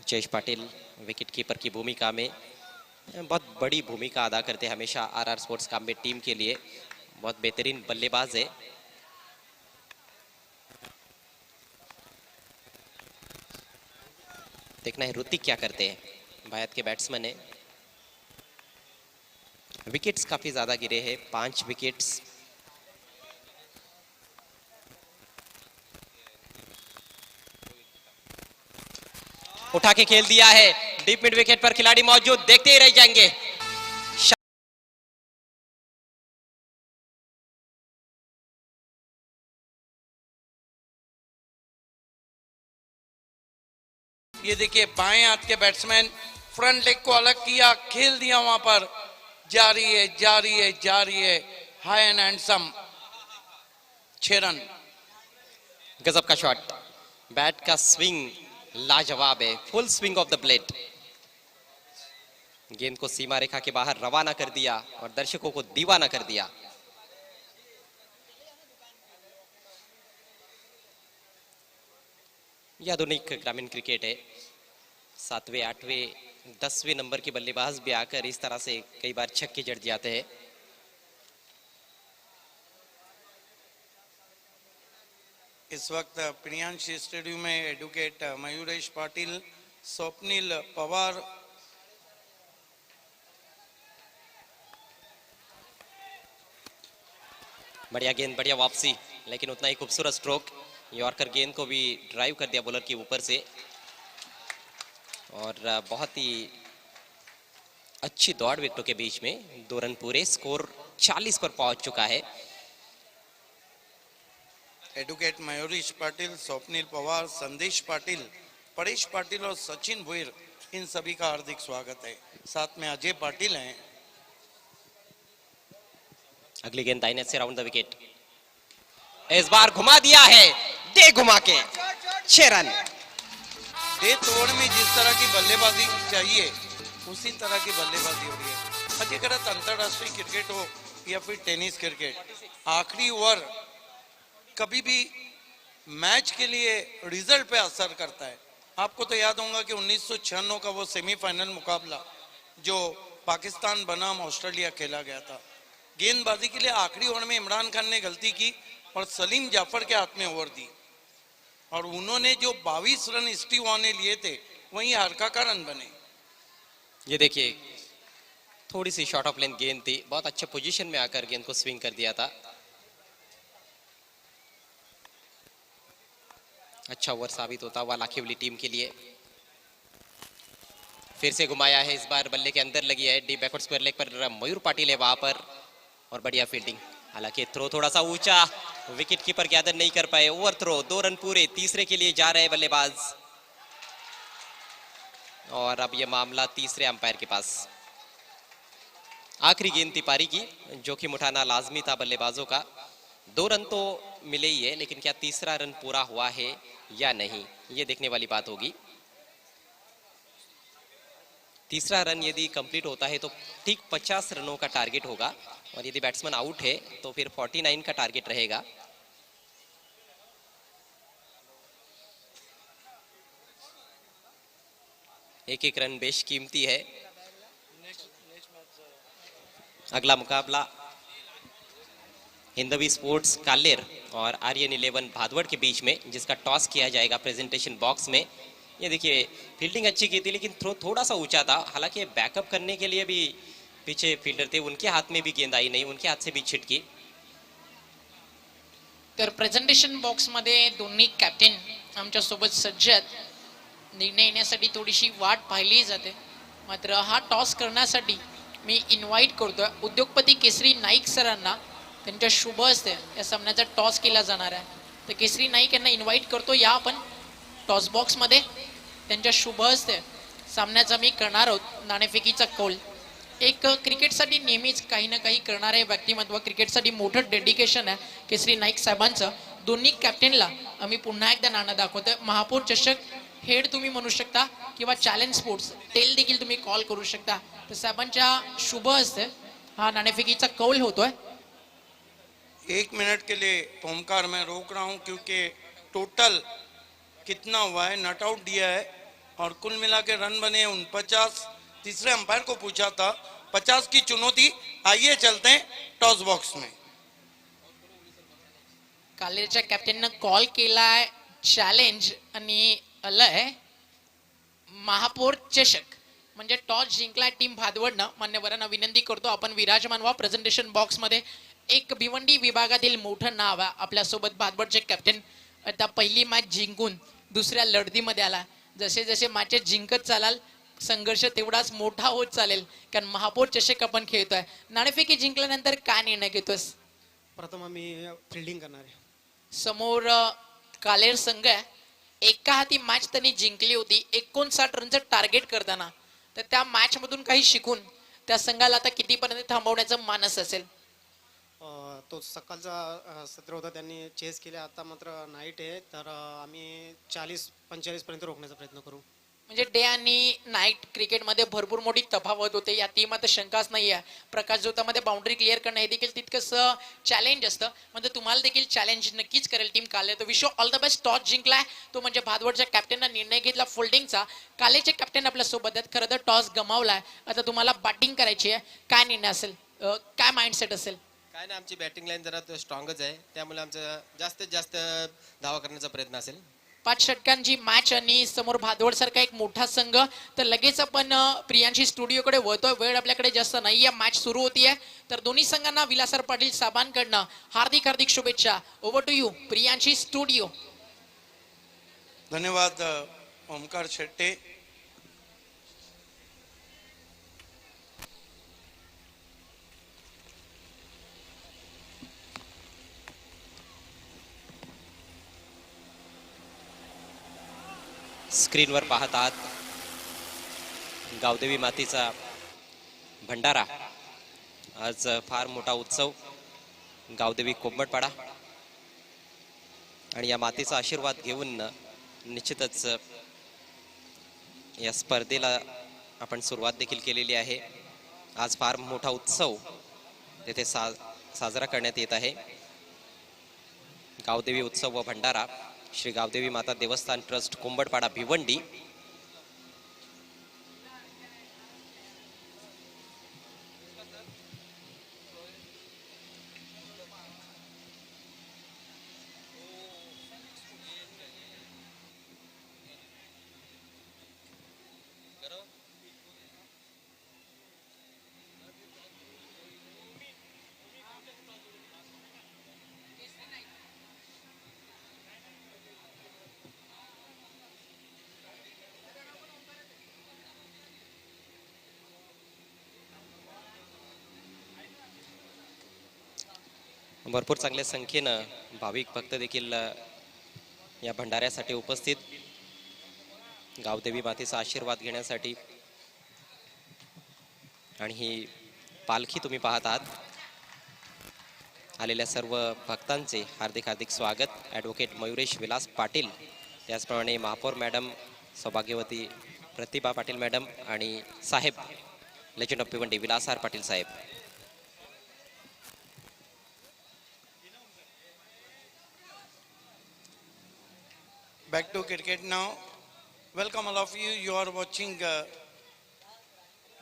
जयेश पाटिल विकेट कीपर की भूमिका में बहुत बड़ी भूमिका अदा करते हैं हमेशा आरआर स्पोर्ट्स काम्बे टीम के लिए। बहुत बेहतरीन बल्लेबाज है। देखना है ऋतिक क्या करते हैं। भारत के बैट्समैन है। विकेट्स काफी ज्यादा गिरे हैं, 5 विकेट्स। उठा के खेल दिया है, डीप मिड विकेट पर खिलाड़ी मौजूद, देखते ही रह जाएंगे। ये देखिए बाएं हाथ के बैट्समैन फ्रंट लेग को अलग किया, खेल दिया वहां पर। जारी है जारी है जारी है, हाई एंड हैंडसम 6 रन। गजब का शॉट, बैट का स्विंग लाजवाब है, full swing of the blade. गेंद को सीमा रेखा के बाहर रवाना कर दिया और दर्शकों को दीवाना कर दिया। यह आधुनिक ग्रामीण क्रिकेट है। 7वें 8वें 10वें नंबर के बल्लेबाज भी आकर इस तरह से कई बार छक्के जड़ जाते हैं। इस वक्त प्रियांशी स्टेडियम में एडवोकेट मयूरेश पाटिल, स्वप्निल पवार, बढ़िया गेंद, बढ़िया वापसी, लेकिन उतना ही खूबसूरत स्ट्रोक। यॉर्कर गेंद को भी ड्राइव कर दिया बॉलर के ऊपर से और बहुत ही अच्छी दौड़ विकेटों के बीच में। 2 रन पूरे, स्कोर 40 पर पहुंच चुका है। एडवोकेट मयूरेश पाटिल, स्वप्निल पवार, संदेश पाटिल, परेश पाटिल और सचिन भोईर, इन सभी का हार्दिक स्वागत है। साथ में अजय पाटिल हैं। अगली गेंद दाहिने से राउंड द विकेट, इस बार घुमा दिया है, दे घुमा के 6 रन। डे तोड़ में जिस तरह की बल्लेबाजी चाहिए उसी तरह की बल्लेबाजी हो रही है। अजय करत अंतरराष्ट्रीय क्रिकेट हो या फिर टेनिस क्रिकेट, आखिरी ओवर कभी भी मैच के लिए रिजल्ट पे असर करता है। आपको तो याद होगा कि 1996 का वो सेमीफाइनल मुकाबला जो पाकिस्तान बनाम ऑस्ट्रेलिया खेला गया था, गेंदबाजी के लिए आखिरी ओवर में इमरान खान ने गलती की और सलीम जाफर के हाथ में ओवर दी और उन्होंने जो 22 रन स्टीव वॉ ने लिए थे वही हरका का रन बने। ये देखिए थोड़ी सी शॉर्ट ऑफ लेंथ गेंद थी, बहुत अच्छे पोजीशन में आकर गेंद को स्विंग कर दिया था। अच्छा ओवर साबित होता हुआ लाखिवली टीम के लिए। फिर से घुमाया है, इस बार बल्ले के अंदर लगी है, डीप बैकवर्ड स्क्वायर लेग पर मयूर पाटिल है वहां पर और बढ़िया फील्डिंग। हालांकि थ्रो थोड़ा सा ऊंचा, विकेट कीपर गैदर नहीं कर पाए। ओवर थ्रो, 2 रन पूरे, तीसरे के लिए जा रहे बल्लेबाज और अब यह मामला तीसरे अंपायर के पास। आखिरी गेंद थी पारी की, जोखिम उठाना लाजमी था बल्लेबाजों का। 2 रन तो मिले ही है, लेकिन क्या तीसरा रन पूरा हुआ है या नहीं, ये देखने वाली बात होगी। तीसरा रन यदि कंप्लीट होता है तो ठीक 50 रनों का टारगेट होगा और यदि बैट्समैन आउट है तो फिर 49 का टारगेट रहेगा। एक एक रन बेशकीमती है। अगला मुकाबला हिंदवी स्पोर्ट्स कालेर और आर्यन 11 भादवड़ के बीच में, जिसका टॉस किया जाएगा प्रेजेंटेशन बॉक्स में। ये देखिए फील्डिंग अच्छी की थी लेकिन थ्रो थोड़ा सा ऊंचा था। हालांकि बैकअप करने के लिए भी पीछे फील्डर थे, उनके हाथ में भी गेंद आई नहीं, उनके हाथ से भी छिटकी। तर प्रेझेंटेशन बॉक्स मध्ये दोन्ही कॅप्टन आमच्या सोबत सज्ज आहेत. निर्णय येण्यासाठी थोडीशी वाट पाहिली जाते, मात्र हा टॉस करण्यासाठी मी इन्व्हाइट करतोय उद्योगपती केसरी नाईक सरांना. त्यांच्या शुभ हस्ते या सामन्याचा टॉस केला जाणार आहे. तर केसरी नाईक यांना इन्व्हाइट करतो, या आपण टॉस बॉक्स मध्ये. त्यांच्या शुभ हस्ते सामन्याचा मी करणार आहोत नाणेफेकीचा कौल. एक क्रिकेटसाठी नेहमीच काही ना काही करणारे व्यक्तिमत्व, क्रिकेटसाठी मोठं डेडिकेशन आहे केसरी नाईक साहेबांचं. दोन्ही कॅप्टनला आम्ही पुन्हा एकदा नाणं दाखवतोय. महापौर चषक हेड तुम्ही म्हणू शकता किंवा चॅलेंज स्पोर्ट्स टेल देखील तुम्ही कॉल करू शकता. तर साहेबांच्या शुभ हस्ते हा नाणेफेकीचा कौल होतोय. 1 मिनट के लिए ओमकार मैं रोक रहा हूं क्योंकि टोटल कितना हुआ है, नॉट आउट दिया है और कुल मिला के रन बने 49. तीसरे अंपायर को पूछा था 50 की चुनौती. आइए चलते हैं टॉस बॉक्स में. कालेरच्या कॅप्टननं कॉल केलाय चॅलेंज आणि आलंय महापौर चषक, म्हणजे टॉस जिंकलाय टीम भादवडनं. मान्यवरांना विनंती करतो आपण विराजमान व्हा प्रेझेंटेशन बॉक्स मध्ये. एक भिवंडी विभागातील मोठं नाव आहे आपल्यासोबत भादवडचे कॅप्टन. आता पहिली मॅच जिंकून दुसऱ्या लढतीमध्ये आला. जसे जसे मॅचेस जिंकत चालाल संघर्ष तेवढाच मोठा होत चालेल, कारण महापौर चषक आपण खेळतोय. नाणेफेकी जिंकल्यानंतर काय निर्णय घेतोस? प्रथम आम्ही फिल्डिंग करणार आहे. समोर कालेर संघ आहे. एका हाती मॅच त्यांनी जिंकली होती 59 रनचं टार्गेट करताना. तर त्या मॅच मधून काही शिकून त्या संघाला आता कितीपर्यंत थांबवण्याचं मानस असेल? तो सकाळचा सत्र होता, त्यांनी चेस केले. आता मात्र नाईट आहे, तर आम्ही 40-45 पर्यंत रोखण्याचा प्रयत्न करू. म्हणजे डे आणि नाईट क्रिकेटमध्ये भरपूर मोठी तफावत होते, या टीमात शंकाच नाही आहे. प्रकाश जोतामध्ये बाउंड्री क्लिअर करणं हे देखील तितकंच चॅलेंज असतं. म्हणजे तुम्हाला देखील चॅलेंज नक्कीच करेल टीम काले. तर wish all the best. Toss जिंकलाय तो म्हणजे भादवडच्या कॅप्टननं निर्णय घेतला फोल्डिंगचा. कालेचे कॅप्टन आपल्या सोबत आहेत. खरं तर टॉस गमावलाय, आता तुम्हाला बॅटिंग करायची आहे. काय निर्णय असेल, काय माइंडसेट असेल? काय नाही, आमची बॅटिंग लाईन जरा स्ट्रॉंगच आहे, त्यामुळे आमचं जास्तीत जास्त धावा करण्याचा प्रयत्न असेल. 5 षटकांची मॅच आणि समोर भादवड सारखा एक मोठा संघ. तर लगेच आपण प्रियांशी स्टुडिओकडे वळतोय, वेळ आपल्याकडे जास्त नाहीये. मॅच सुरू होतीये, तर दोन्ही संघांना विलासर पाटील साहेबांकडनं हार्दिक हार्दिक शुभेच्छा. Over to you Priyanshi studio. धन्यवाद ओमकार शेट्टे. स्क्रीनवर पाहत आहात गावदेवी मातीचा भंडारा. आज फार मोठा उत्सव गावदेवी कोंबडपाडा आणि या मातेचा आशीर्वाद घेऊन निश्चितच या स्पर्धेला आपण सुरुवात देखील केलेली आहे. आज फार मोठा उत्सव तेथे साजरा करण्यात येत आहे. गावदेवी उत्सव व भंडारा श्री गावदेवी माता देवस्थान ट्रस्ट कुंभडपाडा भिवंडी. भरपूर चांगल्या संख्येनं भाविक भक्त देखील या भंडाऱ्यासाठी उपस्थित, गावदेवी मातेचा आशीर्वाद घेण्यासाठी. आणि ही पालखी तुम्ही पाहत आहात. आलेल्या सर्व भक्तांचे हार्दिक हार्दिक स्वागत. ॲडव्होकेट मयुरेश विलास पाटील, त्याचप्रमाणे महापौर मॅडम सौभाग्यवती प्रतिभा पाटील मॅडम आणि साहेब legend of Bhiwandi Vilas R Patil साहेब. Back to cricket now. Welcome all of you. You are watching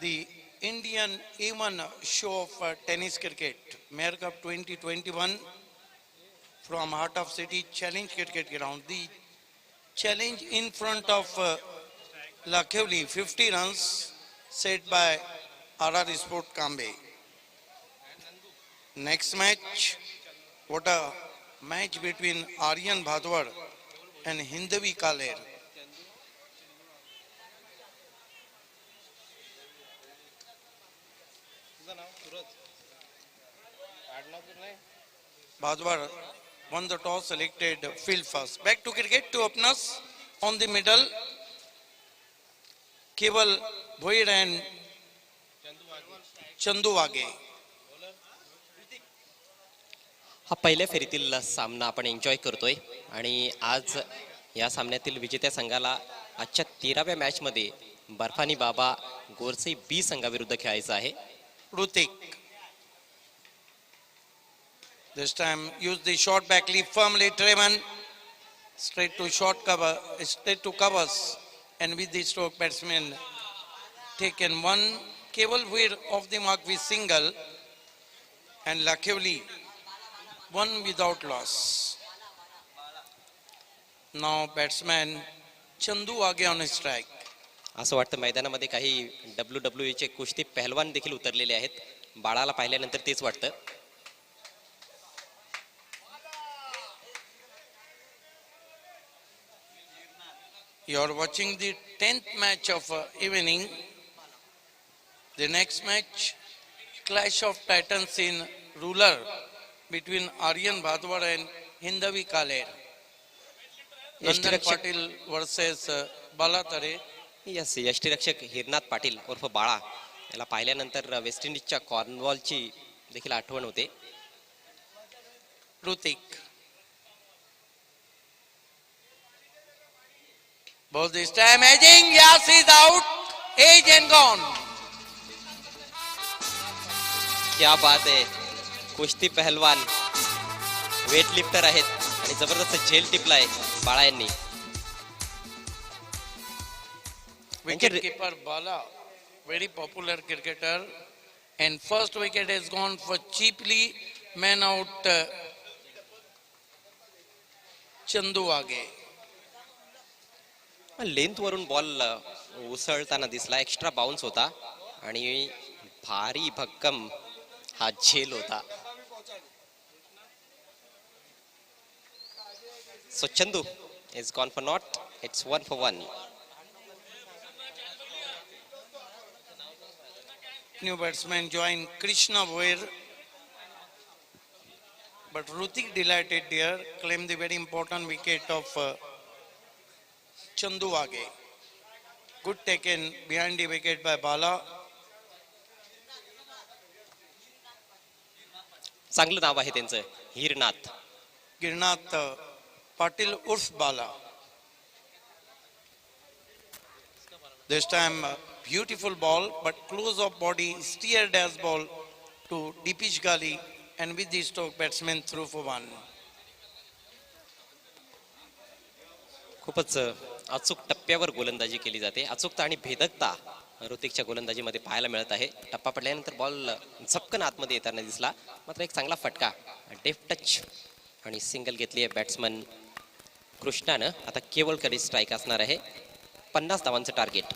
the Indian A1 show of tennis cricket, Mayor Cup 2021 from Heart of City Challenge Cricket Ground. The challenge in front of Lakhevli, 50 runs set by RR Sport Kambe. Next match, what a match between Aryan Bhadwar and Hindavi Kaler. Bhadwar won the toss, selected field first. Back to cricket, to openers on the middle, Keval Bhoir and Chandu Wage. हा पहिल्या फेरीतील सामना आपण enjoy करतोय आणि आज या सामन्यातील विजेत्या संघाला आजच्या 13व्या मॅचमध्ये बर्फानी बाबा गोरसे बी संघाविरुद्ध खेळायचं आहे. Rutik. This time use the short back leap firmly, Treman. Straight to short cover, straight to covers, and with the stroke batsman taken one. Keval Bhoir off the mark with single, and Lakhevli one without loss. Now batsman Chandu Wage on strike. असं वाटतं मैदानामध्ये काही WWE चे कुस्ती पहलवान देखील उतरलेले आहेत. बाळाला पाहिल्यानंतर तेच वाटतं. You are watching the 10th match of evening. The next match, clash of titans in ruler between Aryan Bhadwar and Hindavi Kaler. Nandan Patil versus Bala Tare. Yes, यष्टीरक्षक हिरनाथ पाटील उर्फ बाळा याला पाहिल्यानंतर वेस्ट इंडिजच्या कॉर्नवॉलची देखील आठवण होते. Rutik. Both this time edging, Yas is out, age and gone. क्या बात आहे. कुस्ती पहलवान वेट लिफ्टर आहेत आणि जबरदस्त झेल टिपलाय बाळा यांनी. Wicket keeper Bala, very popular cricketer, and first wicket has gone for cheaply. Man out, Chandu Wage. Length वरून बॉल उसळताना दिसला. एक्स्ट्रा बाउन्स होता आणि भारी भक्कम हा झेल होता. So Chandu is gone for not. It's 1 for 1. New batsman joined Krishna Bhoir, but Rutik delighted there, claimed the very important wicket of Chandu Wage. Good taken behind the wicket by Bala. चांगलं नाव आहे त्यांचं, Hirnath. Girnath Patil Urf Bala. This time beautiful ball, but close of body, steer dash ball to Deepish Gali, and with the stroke batsman through for one. खूपच अचूक टप्प्यावर गोलंदाजी केली जाते. अचूकता आणि भेदकता ऋतिकच्या गोलंदाजीमध्ये पाहायला मिळत आहे. टप्पा पडल्यानंतर बॉल झपकन आतमध्ये येताना दिसला, मात्र एक चांगला फटका, डेफ्ट टच आणि सिंगल घेतली आहे बॅट्समन कृष्णानं. आता केवळ कधी स्ट्राईक असणार आहे. 50 धावांचं target.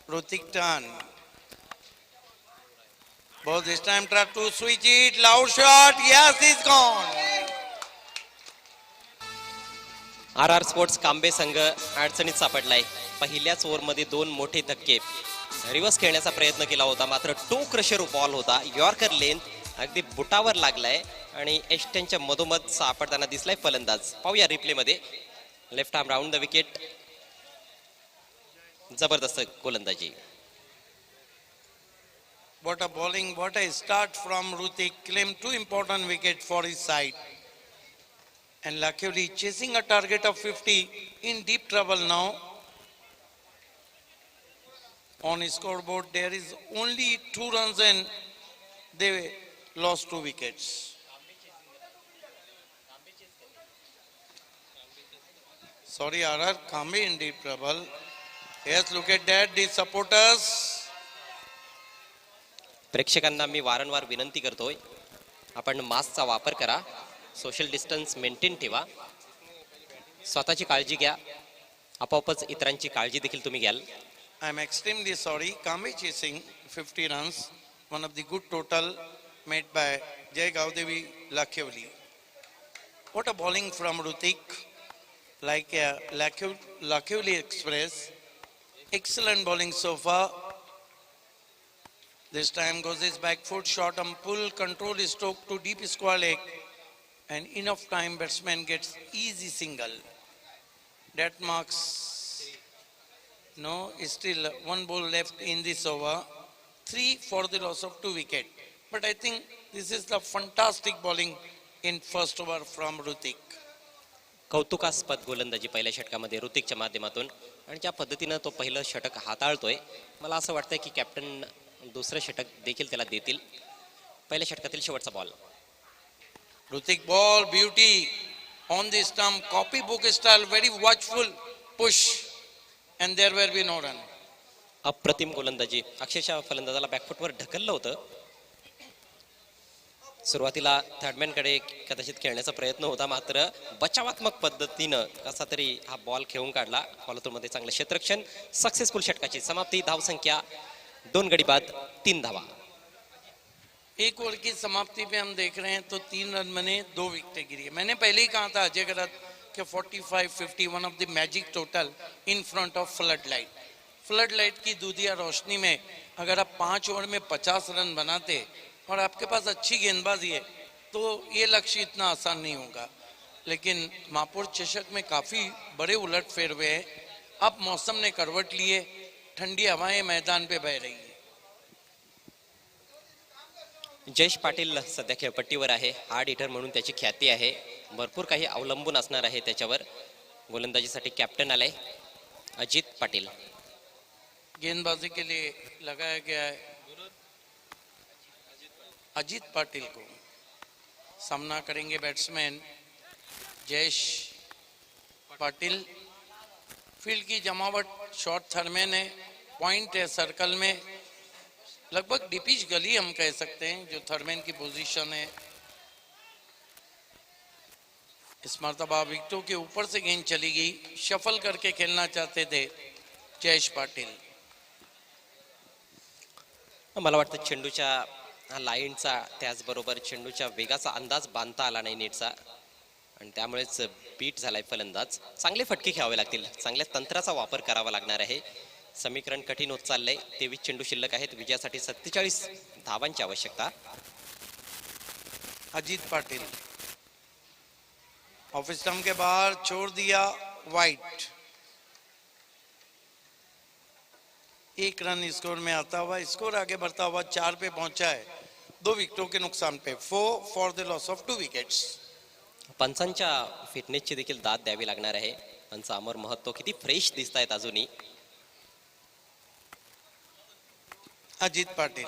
Rutik turn. Ball this time tried to switch it. Loud shot. Yes, it's gone. RR sports Kambe संघ अडचणीत सापडलाय. पहिल्याच ओव्हरमध्ये 2 मोठे धक्के. रिव्हर्स खेळण्याचा प्रयत्न केला होता, मात्र टो क्रशर बॉल होता. यॉर्कर लेंथ अगदी बुटावर लागलाय आणि एस्टनच्या मधोमध सापडताना दिसलाय फलंदाज. पाहूया रिप्लेमध्ये. Left arm round the wicket. जबरदस्त गोलंदाजी. What a bowling, what a start from Rutik. Claimed 2 important wickets for his side. And luckily chasing a target of 50, in deep trouble now. On his scoreboard there is only 2 runs and they lost 2 wickets. Sorry RR, Kambe in deep trouble. Yes, look at that, the supporters. प्रेक्षकांना मी वारंवार विनंती करतोय, आपण मास्कचा वापर करा, social distance maintain ठेवा, स्वतःची काळजी घ्या, आपोआपच इतरांची काळजी देखील तुम्ही घ्याल. I am extremely sorry. Kambe chasing 50 runs, one of the good total made by Jay Gaudevi Lakhevli. What a bowling from Rutik, like a Lakhevli Express. Excellent bowling so far. This time goes his back foot, short and pull, control his stroke to deep square leg, and enough time batsman gets easy single. That marks. No, still 1 ball left in this over. 3 for the loss of 2 wickets. But I think this is the fantastic bowling in first over from Rutik. कौतुकास्पद गोलंदाजी पहिल्या षटकामध्ये ऋतिकच्या माध्यमातून, आणि ज्या पद्धतीनं तो पहिलं षटक हाताळतोय, मला असं वाटतंय की कॅप्टन दुसरं षटक देखील त्याला देतील. पहिल्या षटकातील शेवटचा ball. Rutik ball, beauty on the stump, copybook style, very watchful push, and there will be no run. अप्रतिम गोलंदाजी. अक्षरशः फलंदाजाला बॅकफुटवर ढकललं होतं. सुरुवातीला थर्डमॅनकडे कदाचित खेळण्याचा प्रयत्न होता, मात्र बचावात्मक पद्धतीनं कसा तरी हा बॉल खेळून काढला. फॉलोथ्रूमध्ये चांगलं क्षेत्ररक्षण. सक्सेसफुल षटकाची समाप्ती. धावसंख्या 2 गडी बाद 3 धावा. एक ओवर की समाप्ति पे हम देख रहे हैं तो 3 रन बने, 2 विकेटें गिरी. मैंने पहले ही कहा था अजय गरत कि 45-50 one of the magic total in front of flood light. Flood light की दूधिया रोशनी में अगर आप 5 ओवर में 50 रन बनाते और आपके पास अच्छी गेंदबाजी है तो ये लक्ष्य इतना आसान नहीं होगा. लेकिन महापौर चषक में काफी बड़े उलट फेर हुए हैं. अब मौसम ने करवट लिए, ठंडी हवाएं मैदान पे बह रही है. जयेश पाटील सध्या खेळपट्टीवर आहे. हार्ड हिटर म्हणून त्याची ख्याती आहे. भरपूर काही अवलंबून असणार आहे त्याच्यावर. गोलंदाजीसाठी कॅप्टन आलाय अजित पाटील. गेंदबाजी के लिए लगाया गया है अजीत पाटिल को. सामना करेंगे बैट्समैन जयेश पाटिल. फील्ड की जमावट शॉर्ट थर्डमैन है, पॉइंट है सर्कल में, लगभग डीपीश गली हम कह सकते हैं जो थर्डमैन की पोजीशन है. इस मर्तबा विकेटों के ऊपर से गेंद चली गई. शफल करके खेलना चाहते थे जयेश पाटिल. मला वाटतं चेंडूच्या लाईनचा, त्याचबरोबर चेंडूच्या वेगाचा अंदाज बांधता आला नाही नीटचा, आणि त्यामुळेच बीट झालाय फलंदाज. चांगले फटके खेळावे लागतील, चांगल्या तंत्राचा वापर करावा लागणार आहे. समीकरण कठीण होत चाललंय. 23 चेंडू शिल्लक आहेत. विजयासाठी 47 धावांची आवश्यकता. अजीत पाटिल ऑफ स्टंप के बाहर छोड़ दिया वाइट. 1 रन स्कोर में आता हुआ स्कोर आगे बढ़ता हुआ 4 पे पहुंचा है. 2 विकेटों के नुकसान पे. 4 for the loss of 2 wickets. पंचांच्या फिटनेसची देखील दाद द्यावी लागणार आहे. पंच अमर महत्व किती फ्रेश दिसत आहेत अजूनही. Ajit Patil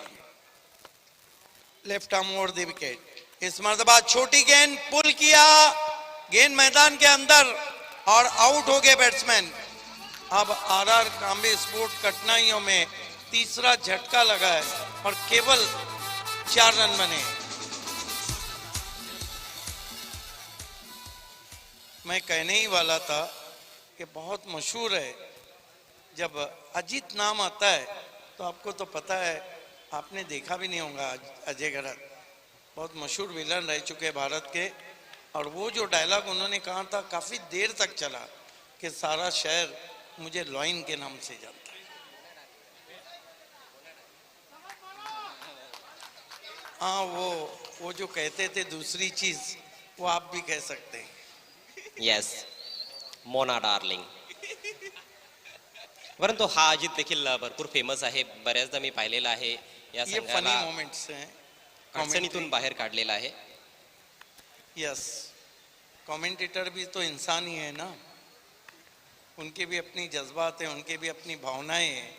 left arm over the wicket. इस मर्तबा छोटी गेंद पुल किया, गेंद मैदान के अंदर और आउट हो गए बैट्समैन. अब आरआर कांबे स्पोर्ट कठिनाइयों में तीसरा झटका लगा है और केवल 4 रन बने. मैं कहने ही वाला था कि बहुत मशहूर है, जब अजीत नाम आता है तो आपको तो पता है, आपने देखा भी नहीं होगा, अजय गरत बहुत मशहूर विलन रह चुके हैं भारत के. और वो जो डायलॉग उन्होंने कहा था काफी देर तक चला कि सारा शहर मुझे लॉइन के नाम से जानता है. हाँ, वो जो कहते थे दूसरी चीज, वो आप भी कह सकते हैं. Yes, Mona darling. परंतु हा अजित देखील भरपूर फेमस आहे. बऱ्याचदा मी पाहिलेला आहे या ये फनी संघाला मोमेंट्स हैं. अडचणीतून बाहेर काढलेला आहे. यस, कमेंटेटर भी तो इंसान ही है ना, उनके भी अपनी जज्बात हैं, उनके भी अपनी भावनाएं हैं.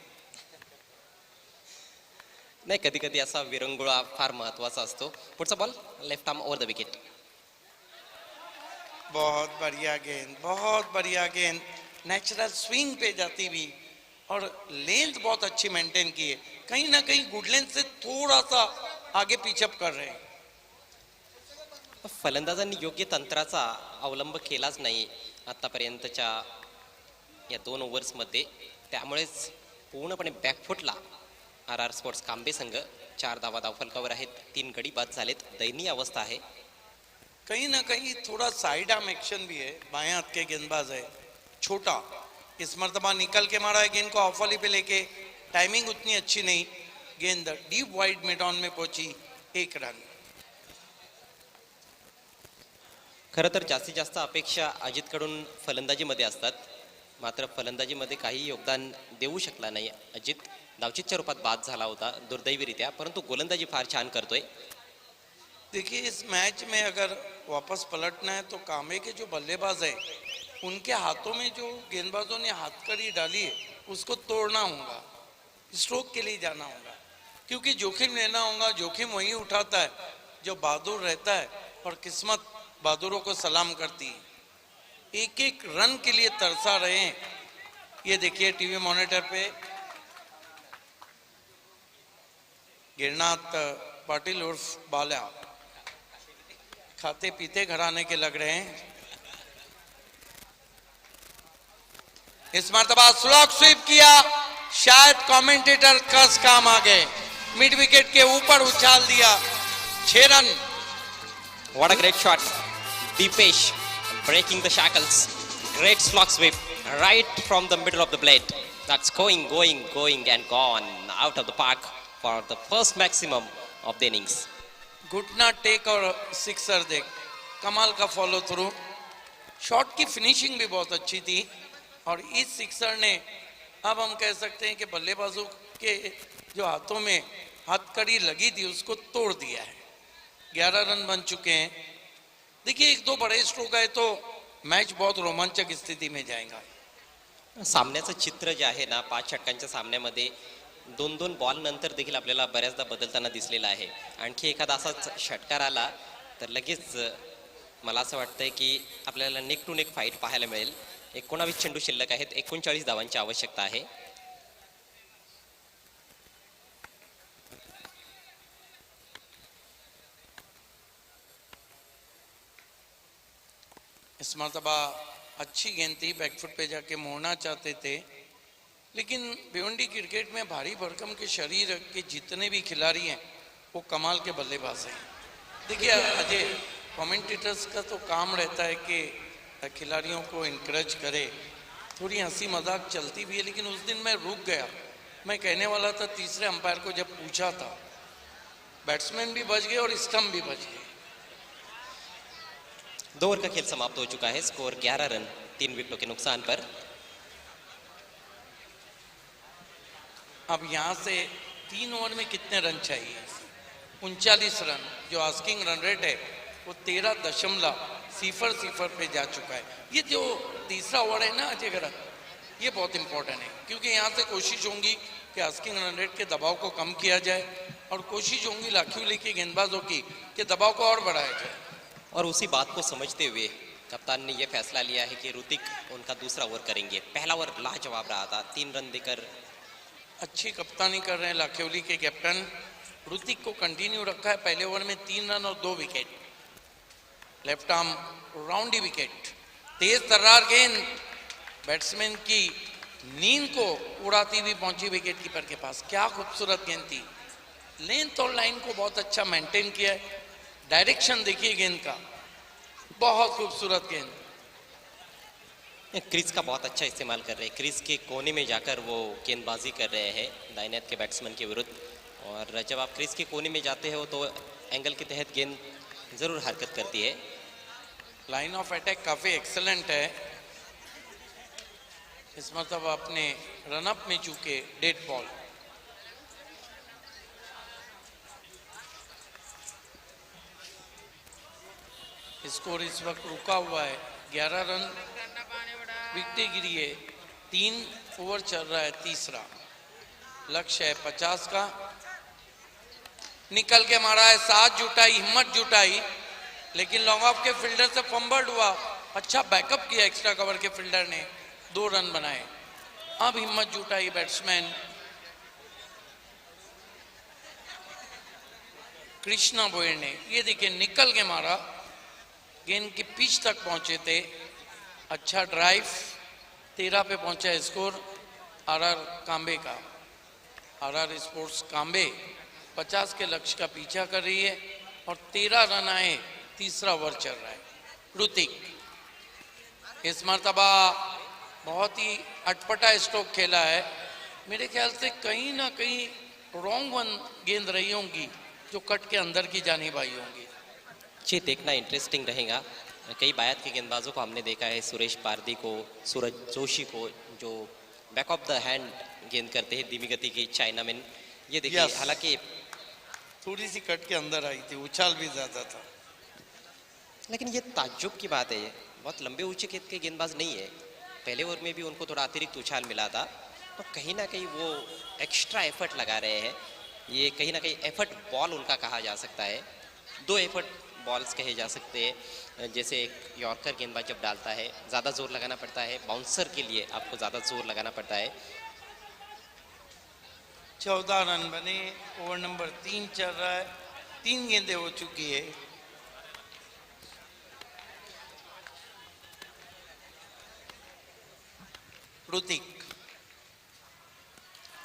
नाही, कधी कधी असा विरंगुळा फार महत्वाचा असतो. पुढचा ball left arm over the wicket. बहुत बढ़िया गेंद, बहुत बढ़िया गेंद, नेचुरल स्विंग पे जाती भी और लेंथ बहुत अच्छी मेंटेन की है. कहीं ना कहीं गुड लेंथ से थोड़ा सा आगे पिचअप कर रहे हैं. फलंदाजांनी योग्य तंत्राचा अवलंब केलाच नाही आतापर्यंतच्या या 2 ओव्हर्समध्ये. त्यामुळेच पूर्णपणे बॅकफुटला आर आर स्पोर्ट्स कांबे संघ. 4 धावा धावफलकावर आहेत. 3 गडी बाद झालेत. दयनीय अवस्था आहे. कहीं ना कहीं थोड़ा साइड आर्म एक्शन भी है. बाएं हाथ के गेंदबाज है, छोटा. इस मर्तबा निकल के मारा है गेंद को ऑफ वाली पे लेके. टाइमिंग उतनी अच्छी नहीं, गेंद डीप वाइड मिड ऑन में पहुंची. 1 रन. खरं तर जास्तीत जास्त अपेक्षा अजितकडून फलंदाजीमध्ये असतात. मात्र फलंदाजीमध्ये काही योगदान देऊ शकला नाही अजित. धावचीतच्या रूपात बाद झाला होता दुर्दैवीरित्या, परंतु गोलंदाजी फार छान करतोय. देखिए, इस मैच में अगर वापस पलटना है तो कांबे के जो बल्लेबाज हैं, उनके हाथों में जो गेंदबाजों ने हाथकड़ी डाली है उसको तोड़ना होगा. स्ट्रोक के लिए जाना होगा, क्योंकि जोखिम लेना होगा. जोखिम वही उठाता है जो बहादुर रहता है, और किस्मत बहादुरों को सलाम करती है. एक एक रन के लिए तरसा रहे हैं. ये देखिए टीवी मॉनिटर पे गिरनाथ पाटिल उर्फ बाला खाते पीते घराने के लग रहे हैं. इस मर्तबा स्लॉग स्वीप किया, शायद कमेंटेटर कस काम आ गए. मिड विकेट के ऊपर उछाल दिया. 6 run. What a great shot. Deepesh breaking the shackles. Great slog sweep right from the middle of the blade. That's going and gone out of the park for the first maximum of the innings. घुटना take और sixer देख, कमाल का follow through. Shot की finishing भी बहुत अच्छी थी. और इस सिक्सर ने, अब हम कह सकते हैं कि बल्लेबाजों के जो हाथों में हथकड़ी लगी थी उसको तोड़ दिया है. 11 रन बन चुके हैं. देखिए, 1-2 बड़े स्ट्रोक आए तो मैच बहुत रोमांचक स्थिति में जाएगा. सामन्याचं चित्र जे आहे ना, 5 षटकांच्या सामन्यामध्ये 2-2 बॉल नंतर देखील आपल्याला बऱ्याचदा बदलताना दिसलेला आहे. आणखी एखादा असाच षटकार आला तर लगेच मला असं वाटतंय की आपल्याला नेक टू नेक फाईट पाहायला मिळेल. 19 चेंडू शिल्लक आहेत. 39 धावांची आवश्यकता आहे. इस मरतबा अच्छी गेंद थी, बैकफुट पे जाके मोड़ना चाहते थे, लेकिन भिवंडी क्रिकेट में भारी भरकम के शरीर के जितने भी खिलाड़ी हैं वो कमाल के बल्लेबाज हैं. देखिए अजय, कमेंटेटर्स का तो काम रहता है कि खिलाड़ियों को इनकरेज करे. थोड़ी हंसी मजाक चलती भी है, लेकिन उस दिन मैं रुक गया. मैं कहने वाला था तीसरे अंपायर को जब पूछा था, बैट्समैन भी बच गए और स्टंप भी बच गए. 2 ओवर का खेल समाप्त हो चुका है. स्कोर 11 रन 3 विकेटों के नुकसान पर. अब यहाँ से 3 ओवर में कितने रन चाहिए? 39 रन. जो आस्किंग रन रेट है वो सिफर सिफर पे जा चुका है। ये जो तीसरा ओवर है ना अजय गरत, ये बहुत इंपॉर्टेंट है क्योंकि यहाँ से कोशिश होंगी कि आस्किंग रन रेट के दबाव को कम किया जाए और कोशिश होंगी लाखिवली के गेंदबाजों की कि दबाव को और बढ़ाया जाए। और उसी बात को समझते हुए कप्तान ने यह फैसला लिया है कि ऋतिक उनका दूसरा ओवर करेंगे। पहला ओवर लाजवाब रहा था, 3 रन देकर अच्छी कप्तानी कर रहे हैं लाखिवली के कैप्टन। ऋतिक को कंटिन्यू रखा है, पहले ओवर में 3 रन और 2 wicket, left arm round the wicket. तेज तर्रार गेंद बैट्समैन की नींद को उड़ाती हुई पहुंची विकेट कीपर के पास। क्या खूबसूरत गेंद थी, लेंथ और लाइन को बहुत अच्छा मेंटेन किया है। डायरेक्शन देखिए गेंद का, बहुत खूबसूरत गेंद। क्रीज का बहुत अच्छा इस्तेमाल कर रहे हैं, क्रीज के कोने में जाकर वो गेंदबाजी कर रहे हैं दाहिने हाथ के बैट्समैन के विरुद्ध। और जब आप क्रीज के कोने में जाते हो तो एंगल के तहत गेंद जरूर हरकत करती है। लाइन ऑफ अटैक काफी एक्सेलेंट है। इस मतलब अपने रनअप में चूके डेड बॉल। स्कोर इस वक्त रुका हुआ है, 11 रन, विकेट गिरी है, 3 ओवर चल रहा है तीसरा। लक्ष्य है 50 का। निकल के मारा है, साथ जुटाई, हिम्मत जुटाई, लेकिन लॉन्ग ऑफ के फील्डर से फंबल्ड हुआ। अच्छा बैकअप किया एक्स्ट्रा कवर के फील्डर ने, 2 रन बनाए। अब हिम्मत जुटाई बैट्समैन कृष्णा बोयर ने। ये देखिए निकल के मारा, गेंद की पिच तक पहुंचे थे। अच्छा ड्राइव, 13 पे पहुंचा स्कोर आरआर कांबे का। आरआर स्पोर्ट्स कांबे 50 के लक्ष्य का पीछा कर रही है और 13 रन आए, तीसरा ओवर चल रहा है। ऋतिक इस मर्तबा बहुत ही अटपटा स्ट्रोक खेला है। मेरे ख्याल से कहीं ना कहीं रॉन्ग वन गेंद रही होंगी जो कट के अंदर की जानी आई होंगी। जी, देखना इंटरेस्टिंग रहेगा। कई बायत के गेंदबाजों को हमने देखा है, सुरेश पारदी को, सूरज जोशी को, जो बैक ऑफ द हैंड गेंद करते हैं धीमी गति की चाइनामैन। ये देखिए Yes. हालांकि थोड़ी सी कट के अंदर आई थी, उछाल भी ज्यादा था। लेकिन ये ताज्जुब की बात है, ये बहुत लंबे ऊंचे खेत के गेंदबाज नहीं है। पहले ओवर में भी उनको थोड़ा अतिरिक्त उछाल मिला था, तो कहीं ना कहीं वो एक्स्ट्रा एफर्ट लगा रहे हैं। ये कहीं ना कहीं एफर्ट बॉल उनका कहा जा सकता है, 2 एफर्ट बॉल्स कहे जा सकते हैं। जैसे एक यॉर्कर गेंदबाज जब डालता है ज़्यादा जोर लगाना पड़ता है, बाउंसर के लिए आपको ज़्यादा जोर लगाना पड़ता है। 14 रन बने, ओवर नंबर 3 चल रहा है, 3 गेंदें हो चुकी है। ऋतिक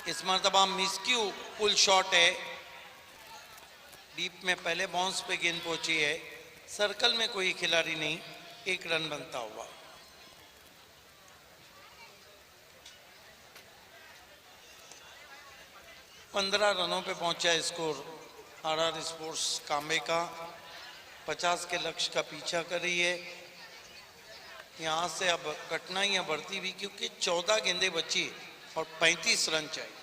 इस मर्तबा मिस्क्यू पुल शॉट है, डीप में पहले बाउंस पे गेंद पहुंची है। सर्कल में कोई खिलाड़ी नहीं, 1 रन बनता हुआ। पंद्रह रनों पे पहुंचा है स्कोर आरआर स्पोर्ट्स कांबे का। 50 के लक्ष्य का पीछा कर रही है। यहाँ से अब कठिनाइयां बढ़ती हुई क्योंकि 14 गेंदें बची और 35 रन चाहिए।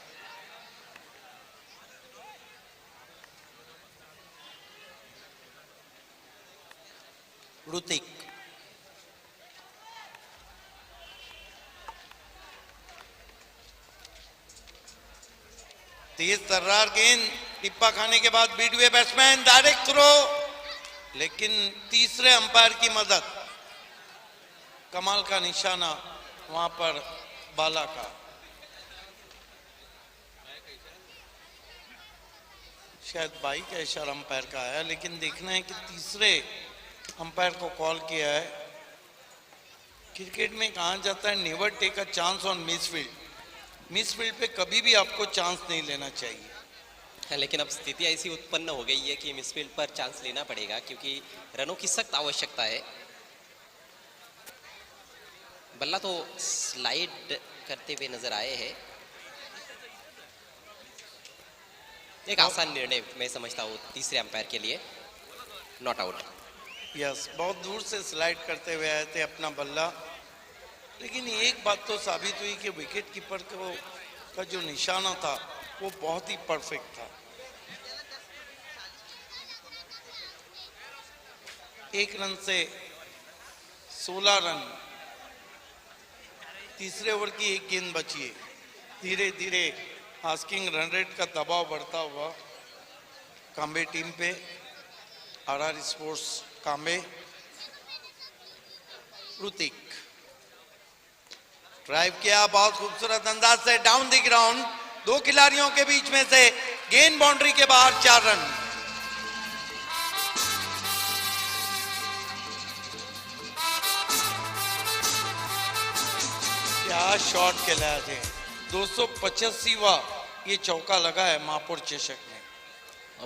ऋतिक तेज तर्रार गेंद, टिप्पा खाने के बाद बीट हुए बैट्समैन, डायरेक्ट थ्रो, लेकिन तीसरे अंपायर की मदद, कमाल का निशाना वहां पर बाला का। शायद बाई का इशारा अंपायर का आया, लेकिन देखना है कि तीसरे अंपायर को कॉल किया है। क्रिकेट में कहा जाता है never take a chance on misfield. Misfield पे कभी भी आपको चांस नहीं लेना चाहिए। है, लेकिन अब स्थिति ऐसी उत्पन्न हो गई है कि मिसफील्ड पर चांस लेना पड़ेगा क्योंकि रनों की सख्त आवश्यकता है। बल्ला तो स्लाइड करते हुए नजर आए हैं। एक आसान निर्णय मैं समझता हूँ तीसरे अंपायर के लिए, नॉट आउट। यस, बहुत दूर से स्लाइड करते हुए आए थे अपना बल्ला, लेकिन एक बात तो साबित हुई कि विकेट कीपर को का जो निशाना था वो बहुत ही परफेक्ट था। 1 रन से 16 रन। तीसरे ओवर की एक गेंद बची है। धीरे धीरे आस्किंग रन रेट का दबाव बढ़ता हुआ कांबे टीम पे। RR sports Kambe. Hrithik drive किया बहुत खूबसूरत अंदाज से डाउन द ग्राउंड। दो खिलाड़ियों के बीच में से गेंद बाउंड्री के बाहर 4 रन। क्या शॉट खेला है। 285वां ये चौका लगा है महापौर चषक में।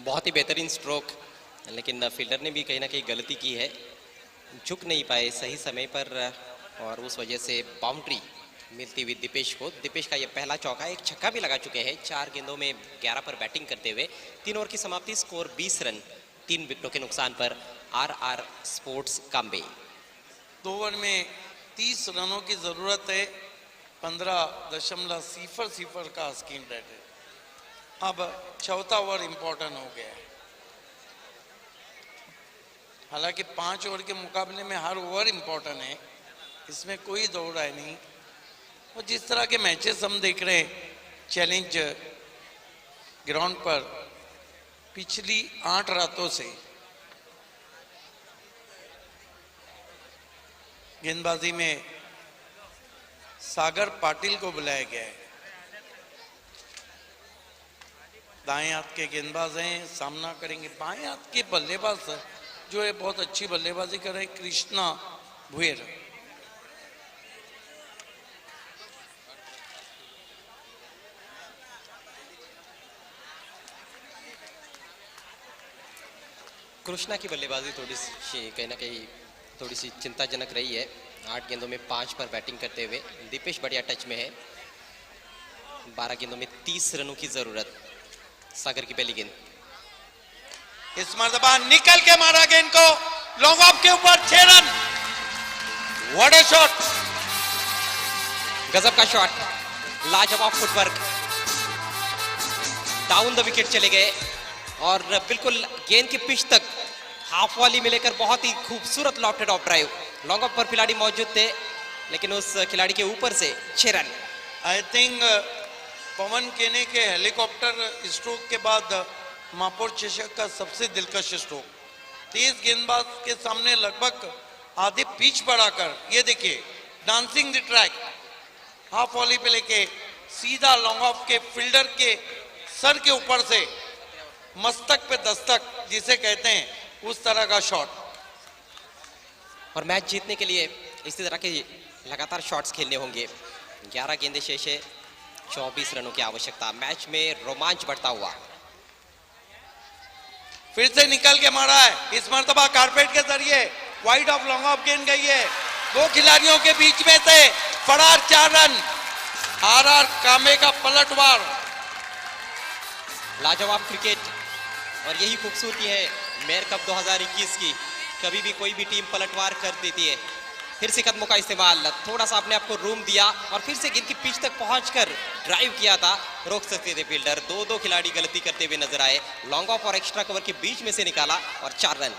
बहुत ही बेहतरीन स्ट्रोक, लेकिन फील्डर ने भी कहीं ना कहीं गलती की है, झुक नहीं पाए सही समय पर और उस वजह से बाउंड्री मिलती हुई दीपेश को। दीपेश का ये पहला चौका, एक छक्का भी लगा चुके हैं 4 गेंदों में 11 पर बैटिंग करते हुए। 3 ओवर की समाप्ति, स्कोर 20 रन 3 विकेटों के नुकसान पर आरआर स्पोर्ट्स कांबे। 2 ओवर में 30 रनों की जरूरत है। 15.00 का स्कीम रेट है। अब चौथा ओवर इंपॉर्टेंट हो गया है। हालांकि 5 ओवर के मुकाबले में हर ओवर इंपॉर्टेंट है, इसमें कोई दो राय नहीं। और जिस तरह के मैचेस हम देख रहे हैं चैलेंज ग्राउंड पर पिछली 8 रातों से, गेंदबाजी में सागर पाटिल को बुलाया गया है। दाएं हाथ के गेंदबाज हैं, सामना करेंगे बाएं हाथ के बल्लेबाज जो है बहुत अच्छी बल्लेबाजी कर रहे हैं, कृष्णा भुएर। कृष्णा की बल्लेबाजी थोड़ी सी कहीं ना कहीं थोड़ी सी चिंताजनक रही है। 8 गेंदों में 5 पर बैटिंग करते हुए दीपेश बढ़िया टच में है। 12 गेंदों में 30 रनों की जरूरत। सागर की पहली गेंद, इस मर्तबा निकल के मारा गेंद को लॉन्ग ऑफ के ऊपर 6 रन। व्हाट अ शॉट, गजब का शॉट, लाजवाब फुटवर्क, डाउन द विकेट चले गए और बिल्कुल गेंद की पिच तक हाफ वॉली में लेकर बहुत ही खूबसूरत lofted of drive. Long off पर खिलाड़ी मौजूद थे, लेकिन उस खिलाड़ी के ऊपर से 6 रन। आई थिंक पवन केने के हेलीकॉप्टर स्ट्रोक के बाद महापौर चषक का सबसे दिलकश स्ट्रोक। तेज गेंदबाज के सामने लगभग आधे पिच बढ़ाकर, ये देखिए dancing the track, half volley पे लेके सीधा लॉन्ग ऑफ के फील्डर के सर के ऊपर से मस्तक पे दस्तक जिसे कहते हैं, उस तरह का शॉट। और मैच जीतने के लिए इसी तरह के लगातार शॉट्स खेलने होंगे। 11 गेंदें शेष है, 24 रनों की आवश्यकता। मैच में रोमांच बढ़ता हुआ, फिर से निकल के मारा है। इस मर्तबा कारपेट के जरिए वाइड ऑफ लॉन्ग ऑफ गेंद गई है। 2 खिलाड़ियों के बीच में से फरार 4 रन। आरआर कांबे का पलटवार। लाजवाब क्रिकेट, और यही खूबसूरती है मेयर कप 2021 की। कभी भी कोई भी टीम पलटवार कर देती है। फिर से कदमों का इस्तेमाल, थोड़ा सा अपने आप को रूम दिया और फिर से गेंद की पिच तक पहुंचकर ड्राइव किया था। रोक सकते थे फील्डर। 2 खिलाड़ी गलती करते हुए नजर आए। लॉन्ग ऑफ और एक्स्ट्रा कवर के बीच में से निकाला और 4 रन।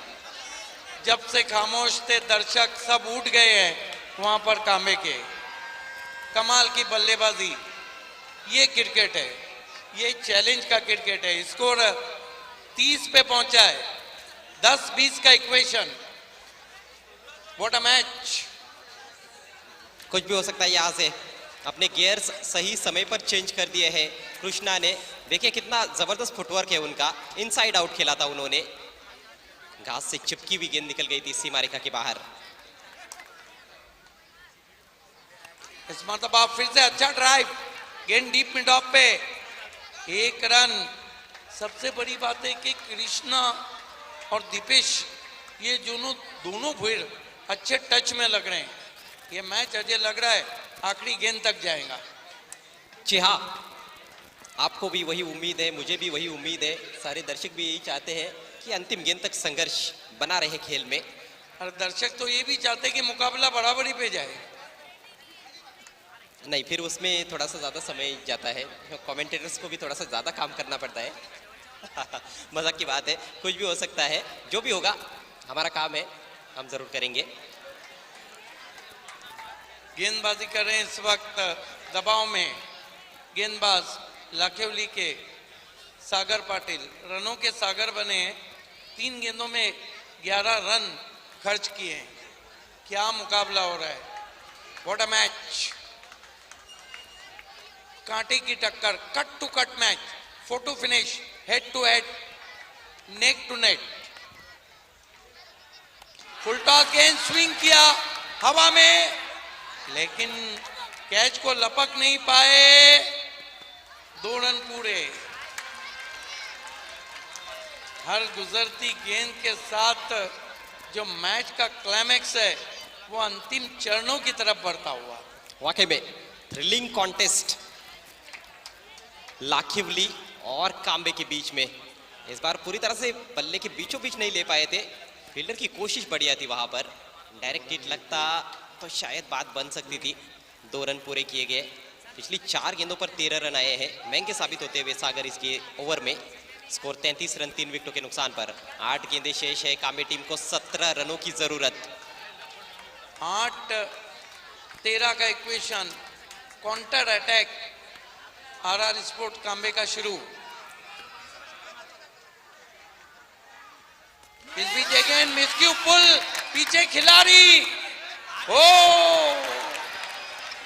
जब से खामोश थे दर्शक, सब उठ गए हैं वहां पर कांबे के। कमाल की बल्लेबाजी, ये क्रिकेट है, ये चैलेंज का क्रिकेट है। स्कोर 30 पे पहुंचा है। 10-20 का इक्वेशन। What a match. कुछ भी हो सकता है यहाँ से। अपने गियर्स सही समय पर चेंज कर दिए हैं कृष्णा ने। देखिए कितना जबरदस्त फुटवर्क है उनका। इनसाइड आउट खेला था उन्होंने। घास से चिपकी हुई गेंद निकल गई थी सीमा रेखा के बाहर। इस मर्तबा फिर से अच्छा ड्राइव, गेंद डीप मिड ऑफ पे 1 रन। सबसे बड़ी बात है कि कृष्णा और दीपेश, ये दोनों भुएर अच्छे टच में लग रहे हैं। ये मैच अजय लग रहा है आखिरी गेंद तक जाएगा। जी हाँ, आपको भी वही उम्मीद है, मुझे भी वही उम्मीद है, सारे दर्शक भी यही चाहते हैं कि अंतिम गेंद तक संघर्ष बना रहे खेल में। और दर्शक तो ये भी चाहते हैं कि मुकाबला बराबरी पे जाए। नहीं, फिर उसमें थोड़ा सा ज़्यादा समय जाता है। कमेंटेटर्स को भी थोड़ा सा ज़्यादा काम करना पड़ता है। मजाक की बात है, कुछ भी हो सकता है। जो भी होगा हमारा काम है, हम ज़रूर करेंगे। गेंदबाजी कर रहे हैं इस वक्त दबाव में गेंदबाज लाखेवली के सागर पाटिल रनों के सागर बने हैं। 3 गेंदों में 11 रन खर्च किए हैं। क्या मुकाबला हो रहा है, व्हाट अ मैच। कांटे की टक्कर, cut to cut match, photo finish, head to head, neck to neck. Full toss गेंद स्विंग किया हवा में, लेकिन कैच को लपक नहीं पाए। 2 रन पूरे। हर गुजरती गेंद के साथ जो मैच का क्लाइमैक्स है वो अंतिम चरणों की तरफ बढ़ता हुआ। वाकई में थ्रिलिंग कॉन्टेस्ट लाखिवली और कांबे के बीच में। इस बार पूरी तरह से बल्ले के बीचों बीच नहीं ले पाए थे, फील्डर की कोशिश बढ़िया थी वहां पर। डायरेक्ट हिट लगता तो शायद बात बन सकती थी। 2 रन पूरे किए गए। पिछली 4 गेंदों पर 13 रन आए हैं। महंगे साबित होते हुए सागर इसके ओवर में। स्कोर 33 रन 3 विकेटों के नुकसान पर। 8 गेंदें शेष है। कांबे टीम को 17 रनों की जरूरत। 8-13 का equation, counter attack RR sport Kambe का शुरू। इस बीच अगेन मिस्क्यू पुल, पीछे खिलाड़ी। ओ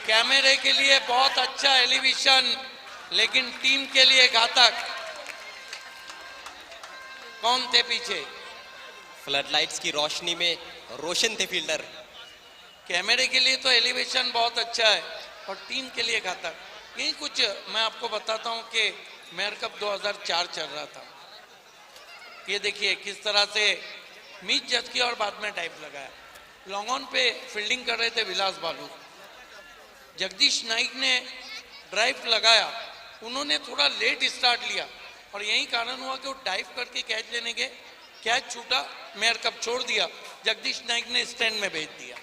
कैमरे के लिए बहुत अच्छा एलिवेशन, लेकिन टीम के लिए घातक। कौन थे पीछे? फ्लड लाइट्स की रोशनी में रोशन थे फील्डर। कैमरे के लिए तो एलिवेशन बहुत अच्छा है और टीम के लिए घातक। यही कुछ मैं आपको बताता हूं कि मेयर कप 2004 चल रहा था। ये देखिए किस तरह से मीच जज की और बाद में टाइप लगाया। लॉन्ग ऑन पे फील्डिंग कर रहे थे विलास बालू। जगदीश नाइक ने ड्राइव लगाया, उन्होंने थोड़ा लेट स्टार्ट लिया और यही कारण हुआ कि वो डाइव करके कैच लेने गए, कैच छूटा, मेयर कप छोड़ दिया, जगदीश नाइक ने स्टैंड में भेज दिया।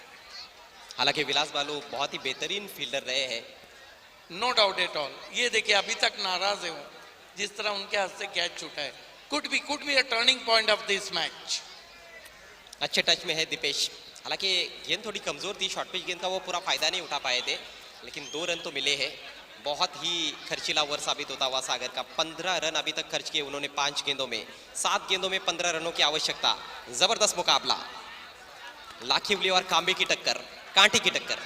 हालांकि विलास बालू बहुत ही बेहतरीन फील्डर रहे हैं। No doubt at all. ये देखिए अभी तक नाराज है वो, जिस तरह उनके हाथ से कैच छूटा है। Could be a turning point of this match. अच्छे टच में है दीपेश। हालांकि गेंद थोड़ी कमजोर थी, शॉर्ट पिच गेंद का वो पूरा फायदा नहीं उठा पाए थे, लेकिन 2 रन तो मिले हैं। बहुत ही खर्चीला ओवर साबित होता हुआ सागर का। 15 रन अभी तक खर्च किए उन्होंने 5 गेंदों में। 7 गेंदों में 15 रनों की आवश्यकता। जबरदस्त मुकाबला, लाखिवली और कांबे की टक्कर, कांटे की टक्कर।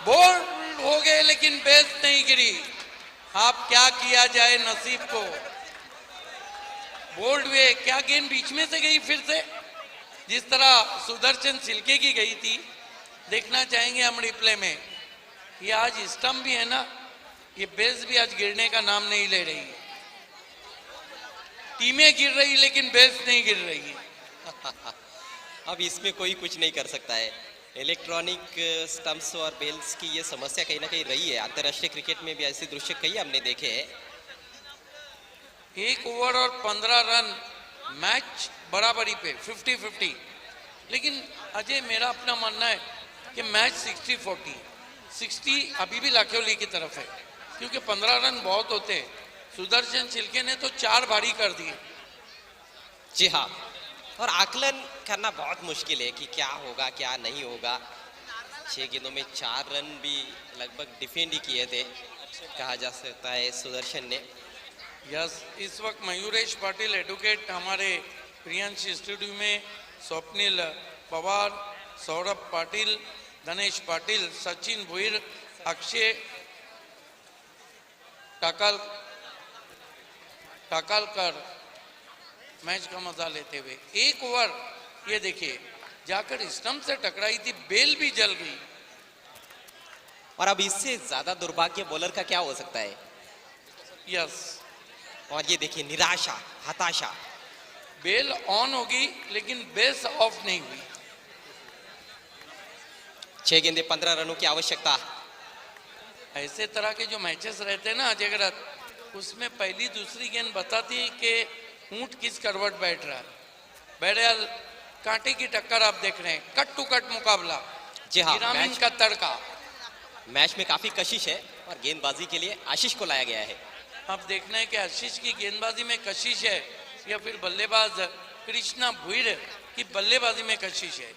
बोल्ड हो गए लेकिन बेस नहीं गिरी। आप क्या किया जाए नसीब को। बोल्ड हुए, क्या गेंद बीच में से गई फिर से, जिस तरह सुदर्शन सिल्के की गई थी। देखना चाहेंगे हम रिप्ले में। ये आज स्टंप भी है ना, ये बेस भी आज गिरने का नाम नहीं ले रही है। टीमें गिर रही लेकिन बेस नहीं गिर रही है। अब इसमें कोई कुछ नहीं कर सकता है। इलेक्ट्रॉनिक स्टंप्स और बेल्स की ये समस्या कहीं ना कहीं रही है। अंतर्राष्ट्रीय क्रिकेट में भी ऐसे दृश्य कई हमने देखे हैं। 1 ओवर और 15 रन, मैच बराबरी पे 50-50। लेकिन अजय मेरा अपना मानना है कि मैच 60-40, 60 अभी भी लाखेवली की तरफ है, क्योंकि 15 रन बहुत होते हैं। सुदर्शन सिल्के ने तो 4 भारी कर दिए। जी हाँ, और आकलन करना बहुत मुश्किल है कि क्या होगा क्या नहीं होगा। 6 गेंदों में 4 रन भी लगभग डिफेंड ही किए थे, कहा जा सकता है सुदर्शन ने। यस, इस वक्त मयूरेश पाटिल एडवोकेट हमारे प्रियांश स्टूडियो में, स्वप्निल पवार, सौरभ पाटिल, धनेश पाटिल, सचिन भुईर, अक्षय टाकालकर मैच का मजा लेते हुए। 1 ओवर ये देखिए जाकर स्टंप से टकराई थी, बेल भी जल गई। और अब इससे ज्यादा दुर्भाग्य बॉलर का क्या हो सकता है। यस, और ये देखिए निराशा, हताशा। बेल ऑन होगी लेकिन बेस ऑफ नहीं हुई। 6 गेंदे 15 रनों की आवश्यकता। ऐसे तरह के जो मैचेस रहते हैं ना अजय ग्रत, उसमें पहली दूसरी गेंद बताती है कि ऊंट किस करवट बैठ रहा है। बहरहाल कांटे की टक्कर आप देख रहे हैं, कट टू कट मुकाबला। जी हाँ, ग्रामीण का तड़का। मैच में काफी कशिश है और गेंदबाजी के लिए आशीष को लाया गया है। अब देखना है कि आशीष की गेंदबाजी में कशिश है या फिर बल्लेबाज कृष्णा भुईर की बल्लेबाजी में कशिश है।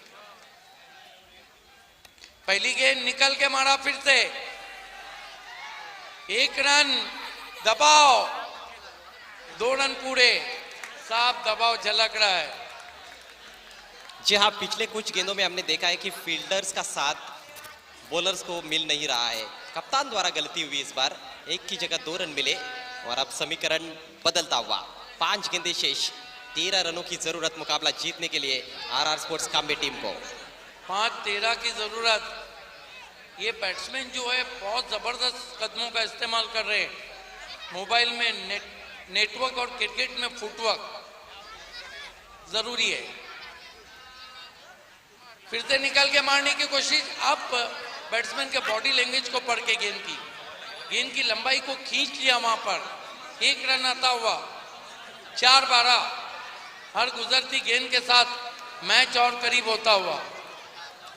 पहली गेंद निकल के मारा फिर से, 1 रन, दबाव, 2 रन पूरे, साफ दबाव झलक रहा है। जी हाँ, पिछले कुछ गेंदों में हमने देखा है कि फील्डर्स का साथ बॉलर्स को मिल नहीं रहा है। कप्तान द्वारा गलती हुई इस बार, 1 की जगह 2 रन मिले और अब समीकरण बदलता हुआ। 5 गेंदें शेष, 13 रनों की जरूरत मुकाबला जीतने के लिए आरआर स्पोर्ट्स काम्बे टीम को। 5-13 की जरूरत। ये बैट्समैन जो है बहुत जबरदस्त कदमों का इस्तेमाल कर रहे हैं। मोबाइल में नेटवर्क और क्रिकेट में फुटवर्क जरूरी है। फिर से निकल के मारने की कोशिश, अब बैट्समैन के बॉडी लैंग्वेज को पढ़ के गेंद की लंबाई को खींच लिया वहां पर। 1 रन आता हुआ, 4-12, हर गुजरती गेंद के साथ मैच और करीब होता हुआ।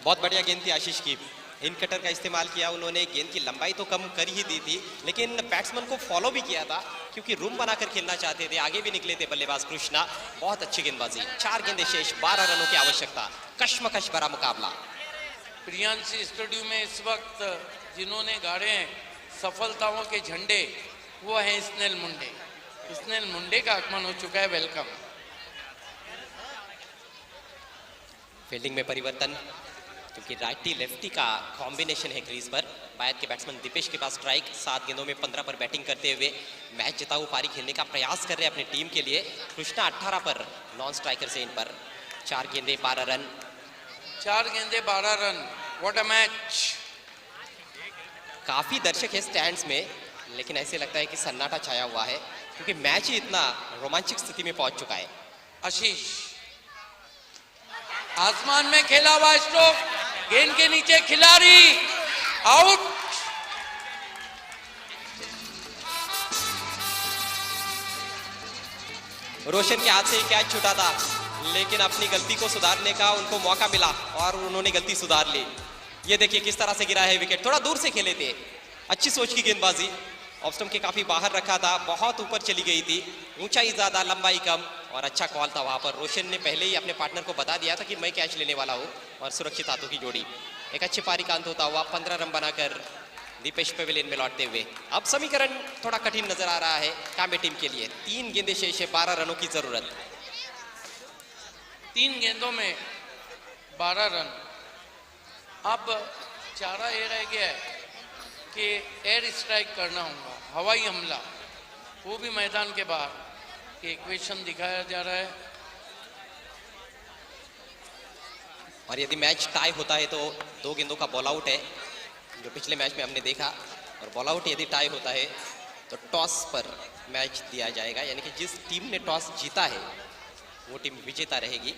बहुत बढ़िया गेंद थी आशीष की, इन कटर का इस्तेमाल किया उन्होंने। गेंद की लंबाई तो कम कर ही दी थी, लेकिन बैट्समैन को फॉलो भी किया था क्योंकि रूम बनाकर खेलना चाहते थे। आगे भी निकले थे बल्लेबाज कृष्णा। बहुत अच्छी गेंदबाजी। 4 गेंदें शेष, 12 रनों की आवश्यकता। कश्मकश भरा मुकाबला। प्रियांशी स्टूडियो में इस वक्त जिन्होंने गाड़े हैं सफलताओं के झंडे, वो है स्नेल मुंडे। स्नेल मुंडे का आगमन हो चुका है। वेलकम। फील्डिंग में परिवर्तन, क्योंकि राइटी लेफ्टी का कॉम्बिनेशन है क्रीज पर। बायत के बैट्समैन दीपेश के पास स्ट्राइक। 7 गेंदों में 15 पर बैटिंग करते हुए मैच जिताऊ पारी खेलने का प्रयास कर रहे हैं अपनी टीम के लिए। कृष्णा 18 पर, नॉन स्ट्राइकर से इन पर। 4 गेंदे 12 रन। 4 गेंदे 12 रन। What a match. काफी दर्शक है स्टैंड्स में, लेकिन ऐसे लगता है कि सन्नाटा छाया हुआ है क्योंकि मैच ही इतना रोमांचक स्थिति में पहुंच चुका है। आशीष, आसमान में खेला हुआ स्ट्रोक, गेंद के नीचे खिलाड़ी, आउट। रोशन के हाथ से कैच छूटा था, लेकिन अपनी गलती को सुधारने का उनको मौका मिला और उन्होंने गलती सुधार ली। ये देखिए किस तरह से गिरा है विकेट। थोड़ा दूर से खेले थे, अच्छी सोच की गेंदबाजी। ऑफ स्टंप के काफी बाहर रखा था, बहुत ऊपर चली गई थी। ऊंचाई ज्यादा, लंबाई कम, और अच्छा कॉल था वहां पर। रोशन ने पहले ही अपने पार्टनर को बता दिया था कि मैं कैच लेने वाला हूं, और सुरक्षित हाथों की जोड़ी। एक अच्छी पारी का अंत होता हुआ 15 रन बनाकर दीपेश पवेलियन में लौटते हुए। अब समीकरण थोड़ा कठिन नजर आ रहा है काम्बे टीम के लिए। 3 गेंदें शेष है, 12 रनों की जरूरत। 3 गेंदों में 12 रन। अब चारा ये रह गया है कि एयर स्ट्राइक करना होगा, हवाई हमला, वो भी मैदान के बाहर। इक्वेशन दिखाया जा रहा है। और यदि मैच टाई होता है तो 2 गेंदों का बॉल आउट है, जो पिछले मैच में हमने देखा। और बॉल आउट यदि टाई होता है तो टॉस पर मैच दिया जाएगा, यानी कि जिस टीम ने टॉस जीता है वो टीम विजेता रहेगी।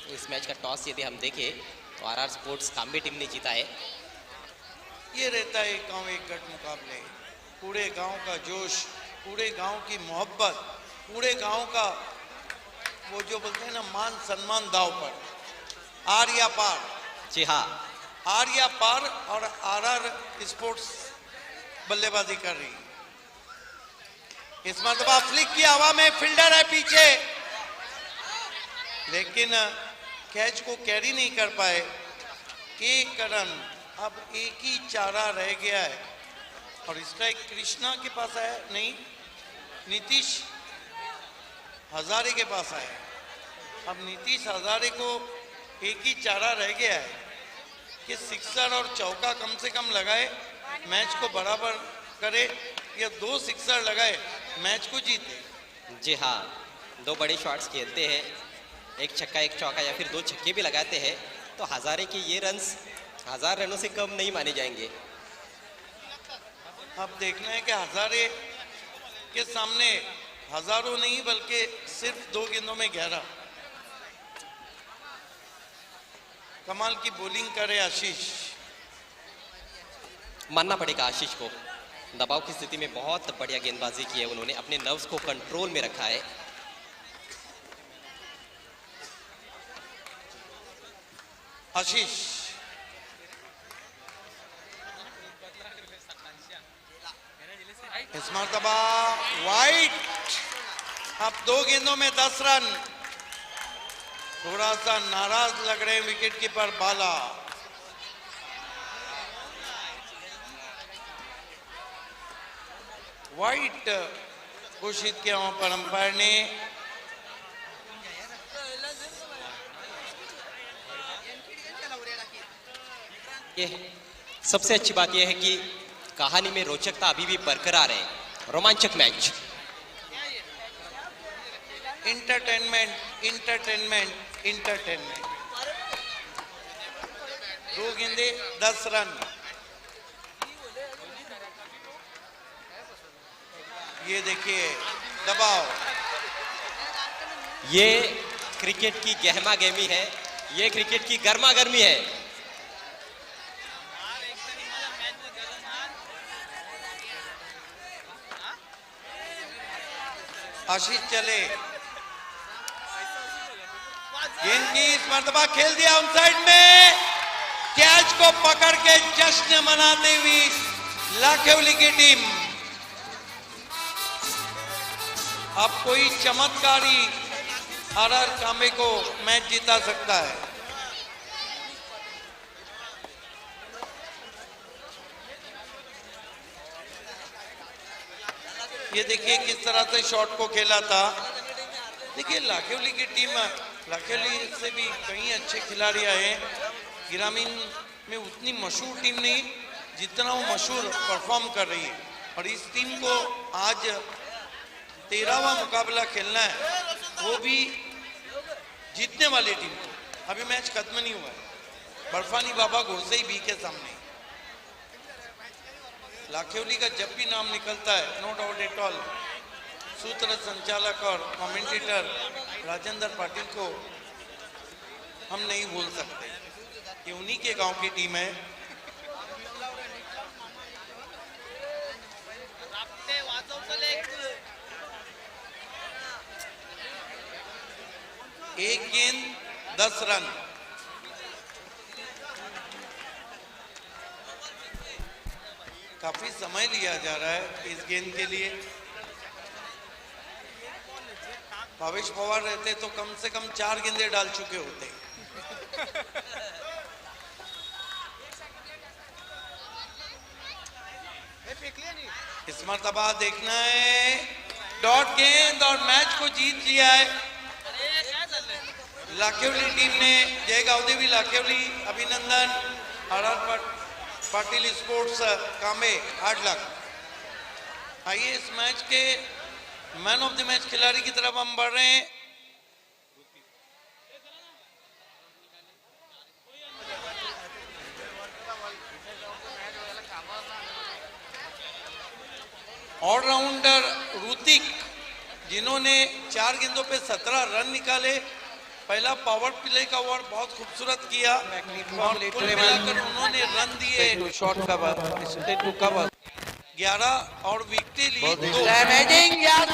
इस मैच का टॉस यदि हम देखें तो आरआर स्पोर्ट्स काम्बे टीम ने जीता है। ये रहता है एक गांव एक गठ मुकाबले। पूरे गांव का जोश, पूरे गांव की मोहब्बत, पूरे गांव का वो जो बोलते हैं ना मान सम्मान दाव पर। आर या पार। जी हाँ, आर या पार। और आरआर स्पोर्ट्स बल्लेबाजी कर रही। इस मरतबा फ्लिक की हवा में, फील्डर है पीछे, लेकिन कैच को कैरी नहीं कर पाए। 1 रन। अब एक ही चारा रह गया है और स्ट्राइक कृष्णा के पास है, नहीं, नीतीश हजारे के पास आया। अब नीतीश हजारे को एक ही चारा रह गया है कि सिक्सर और चौका कम से कम लगाए, मैच को बराबर करे, या 2 सिक्सर लगाए, मैच को जीते। जी हाँ, 2 बड़े शॉट्स खेलते हैं, 1 छक्का 1 चौका, या फिर 2 छक्के भी लगाते हैं, तो हजारे के ये रन्स 1000 रनों से कम नहीं माने जाएंगे। अब देखना है कि हजारे के सामने हजारों नहीं बल्कि सिर्फ 2 गेंदों में 11। कमाल की बॉलिंग करे आशीष। मानना पड़ेगा आशीष को, दबाव की स्थिति में बहुत बढ़िया गेंदबाजी की है उन्होंने, अपने नर्व्स को कंट्रोल में रखा है। आशीष, इस मरतबा वाइट। अब 2 गेंदों में 10 रन। थोड़ा सा नाराज लग रहे हैं विकेट कीपर बाला। वाइट घोषित किया वहां पर अंपायर ने। ये सबसे अच्छी बात यह है कि कहानी में रोचकता अभी भी बरकरार है, रोमांचक मैच। Entertainment entertainment entertainment. 2 गेंदे 10 रन। ये देखिए दबाव। ये क्रिकेट की गहमा गहमी है, ये क्रिकेट की गर्मा गर्मी है। आशीष चले, गेंद की इस मर्तबा खेल दिया उन साइड में। कैच को पकड़ के जश्न मनाते हुए लाखेवली की टीम। अब कोई चमत्कारी आरआर कांबे को मैच जीता सकता है। ये देखिए किस तरह से शॉट को खेला था। देखिए लाखेवली की टीम, लाखेवली से भी कई अच्छे खिलाड़ी आए। ग्रामीण में उतनी मशहूर टीम नहीं जितना वो मशहूर परफॉर्म कर रही है, और इस टीम को आज 13वां मुकाबला खेलना है, वो भी जीतने वाली टीम को। अभी मैच खत्म नहीं हुआ है। बर्फानी बाबा घोड़सई बी के सामने। लाखेवली का जब भी नाम निकलता है, नो डाउट एट ऑल, सूत्र संचालक और कमेंटेटर राजेंद्र पाटिल को हम नहीं भूल सकते। ये उन्हीं के गांव की टीम है। एक गेंद 10 रन। काफी समय लिया जा रहा है इस गेंद के लिए। भावेश पवार रहते तो कम से कम 4 गेंदे डाल चुके होते। इस मर्तबा देखना है डॉट गेंद और मैच को जीत लिया है लाखेवली टीम ने। जय गावदेवी लाखेवली, अभिनंदन। RR Patil sports Kambe 8 lakh. आइए इस मैच के मैन ऑफ द मैच खिलाड़ी की तरफ हम बढ़ रहे हैं। ऑलराउंडर ऋतिक, जिन्होंने 4 गेंदों पे 17 रन निकाले। पहला पावर प्ले का ओवर बहुत खूबसूरत किया और कुल मिलाकर उन्होंने रन दिए शॉट कवर 11 और विकेट ली 2।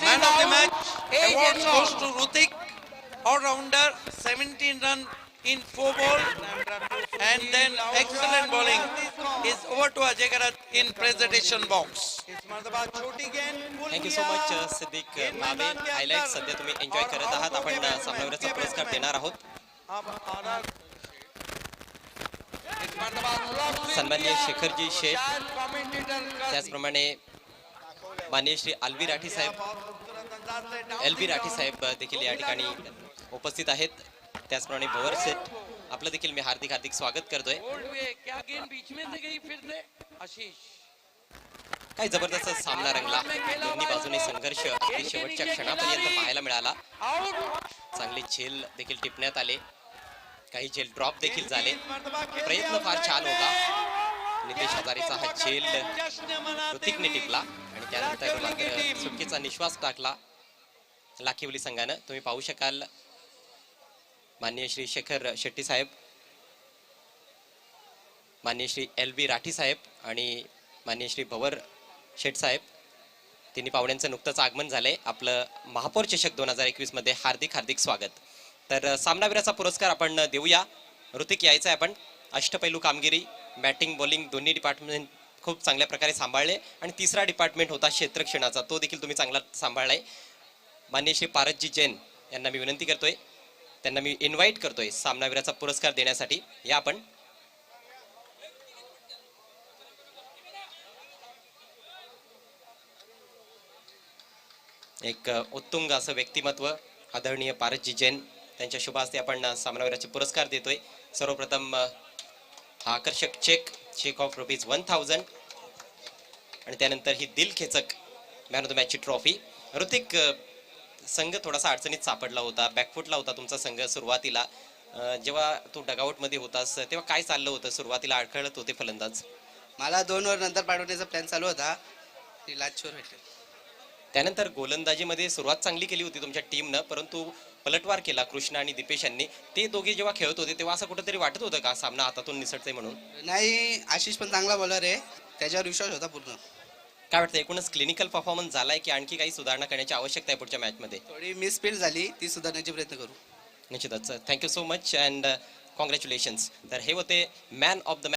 Man of the match award goes to Hrithik, allrounder 17 run in 4 ball, and then excellent bowling is over to Ajay Garat in presentation box. Thank you so much Siddiq बाबे। हायलाइट सध्या तुम्ही enjoy करत आहात। आपण सामनावीराचा पुरस्कार देणार आहोत। सन्माननीय शेखरजी शेठ, त्याचप्रमाणे माननीय श्री एल राठी साहेब देखील या ठिकाणी उपस्थित आहेत। त्याचप्रमाणे भवर सेठ आपलं देखील मी हार्दिक हार्दिक स्वागत करतोय। क्या गेंद बीच में से गई फिर से आशीष। काय जबरदस्त सामना रंगला। दोन्ही बाजूने संघर्ष अगदी शेवटच्या क्षणापर्यंत पाहायला मिळाला। चांगले झेल देखील टिपण्यात आले, काही झेल ड्रॉप देखील झाले। प्रयत्न फार छान होता। नितेश हजारेचा हा झेल ऋतिकने टिपला आणि त्यानंतर मात्र सुटकेचा निश्वास टाकला लाखिवली संघानं। तुम्ही पाहू शकाल माननीय श्री शेखर शेट्टी साहेब, माननीय श्री LB राठी साहेब आणि माननीय श्री भवर शेठ साहेब, तिन्ही पाहुण्यांचं नुकतंच आगमन झालंय। आपलं महापौर चषक 2021 मध्ये हार्दिक हार्दिक स्वागत। तर सामनावीराचा पुरस्कार आपण देऊया। ऋतिक यायचं आहे आपण। अष्टपैलू कामगिरी, बॅटिंग बॉलिंग दोन्ही डिपार्टमेंट खूप चांगल्या प्रकारे सांभाळले आणि तिसरा डिपार्टमेंट होता क्षेत्ररक्षणाचा, तो देखील तुम्ही चांगला सांभाळलाय। माननीय श्री पारसजी जैन यांना मी विनंती करतोय, त्यांना मी इन्व्हाइट करतोय सामनावीराचा पुरस्कार देण्यासाठी। या आपण। एक उत्तुंग असं व्यक्तिमत्व आदरणीय पारसजी जैन त्यांच्या शुभ हस्ते आपण सामनावीराचे पुरस्कार देतोय. सर्वप्रथम हा आकर्षक चेक ऑफ ₹1000 आणि त्यानंतर ही दिलखेचक मॅन ऑफ द मॅचची ट्रॉफी. ऋतिक, संघ थोडासा अडचणीत सापडला होता, बॅकफुटला होता तुमचा संघ सुरुवातीला. जेव्हा तू डगआउटमध्ये होतास तेव्हा काय चाललं होतं? सुरुवातीला अडखळत होते फलंदाज. मला 2 ओव्हर नंतर पाठवण्याचा प्लॅन चालू होता. ती लाचोर भेटली. त्यानंतर गोलंदाजीमध्ये सुरुवात चांगली केली होती तुमच्या टीमनं, परंतु पलटवार केला कृष्णा आणि दीपेश यांनी. ते दोघे जेव्हा खेळत होते तेव्हा असं कुठेतरी वाटत होतं का सामना हातातून निसटतंय म्हणून? नाही, आशिष पण चांगला बॉलर आहे, त्याच्यावर विश्वास होता पूर्ण. काय वाटतं, एकूणच क्लिनिकल परफॉर्मन्स झालाय की आणखी काही सुधारणा करण्याची आवश्यकता आहे पुढच्या मॅचमध्ये? थोडी मिसफील्ड झाली, ती सुधारण्याचे प्रयत्न करू. निश्चितच. Thank you so much and congratulations. तर हे होते मॅन ऑफ द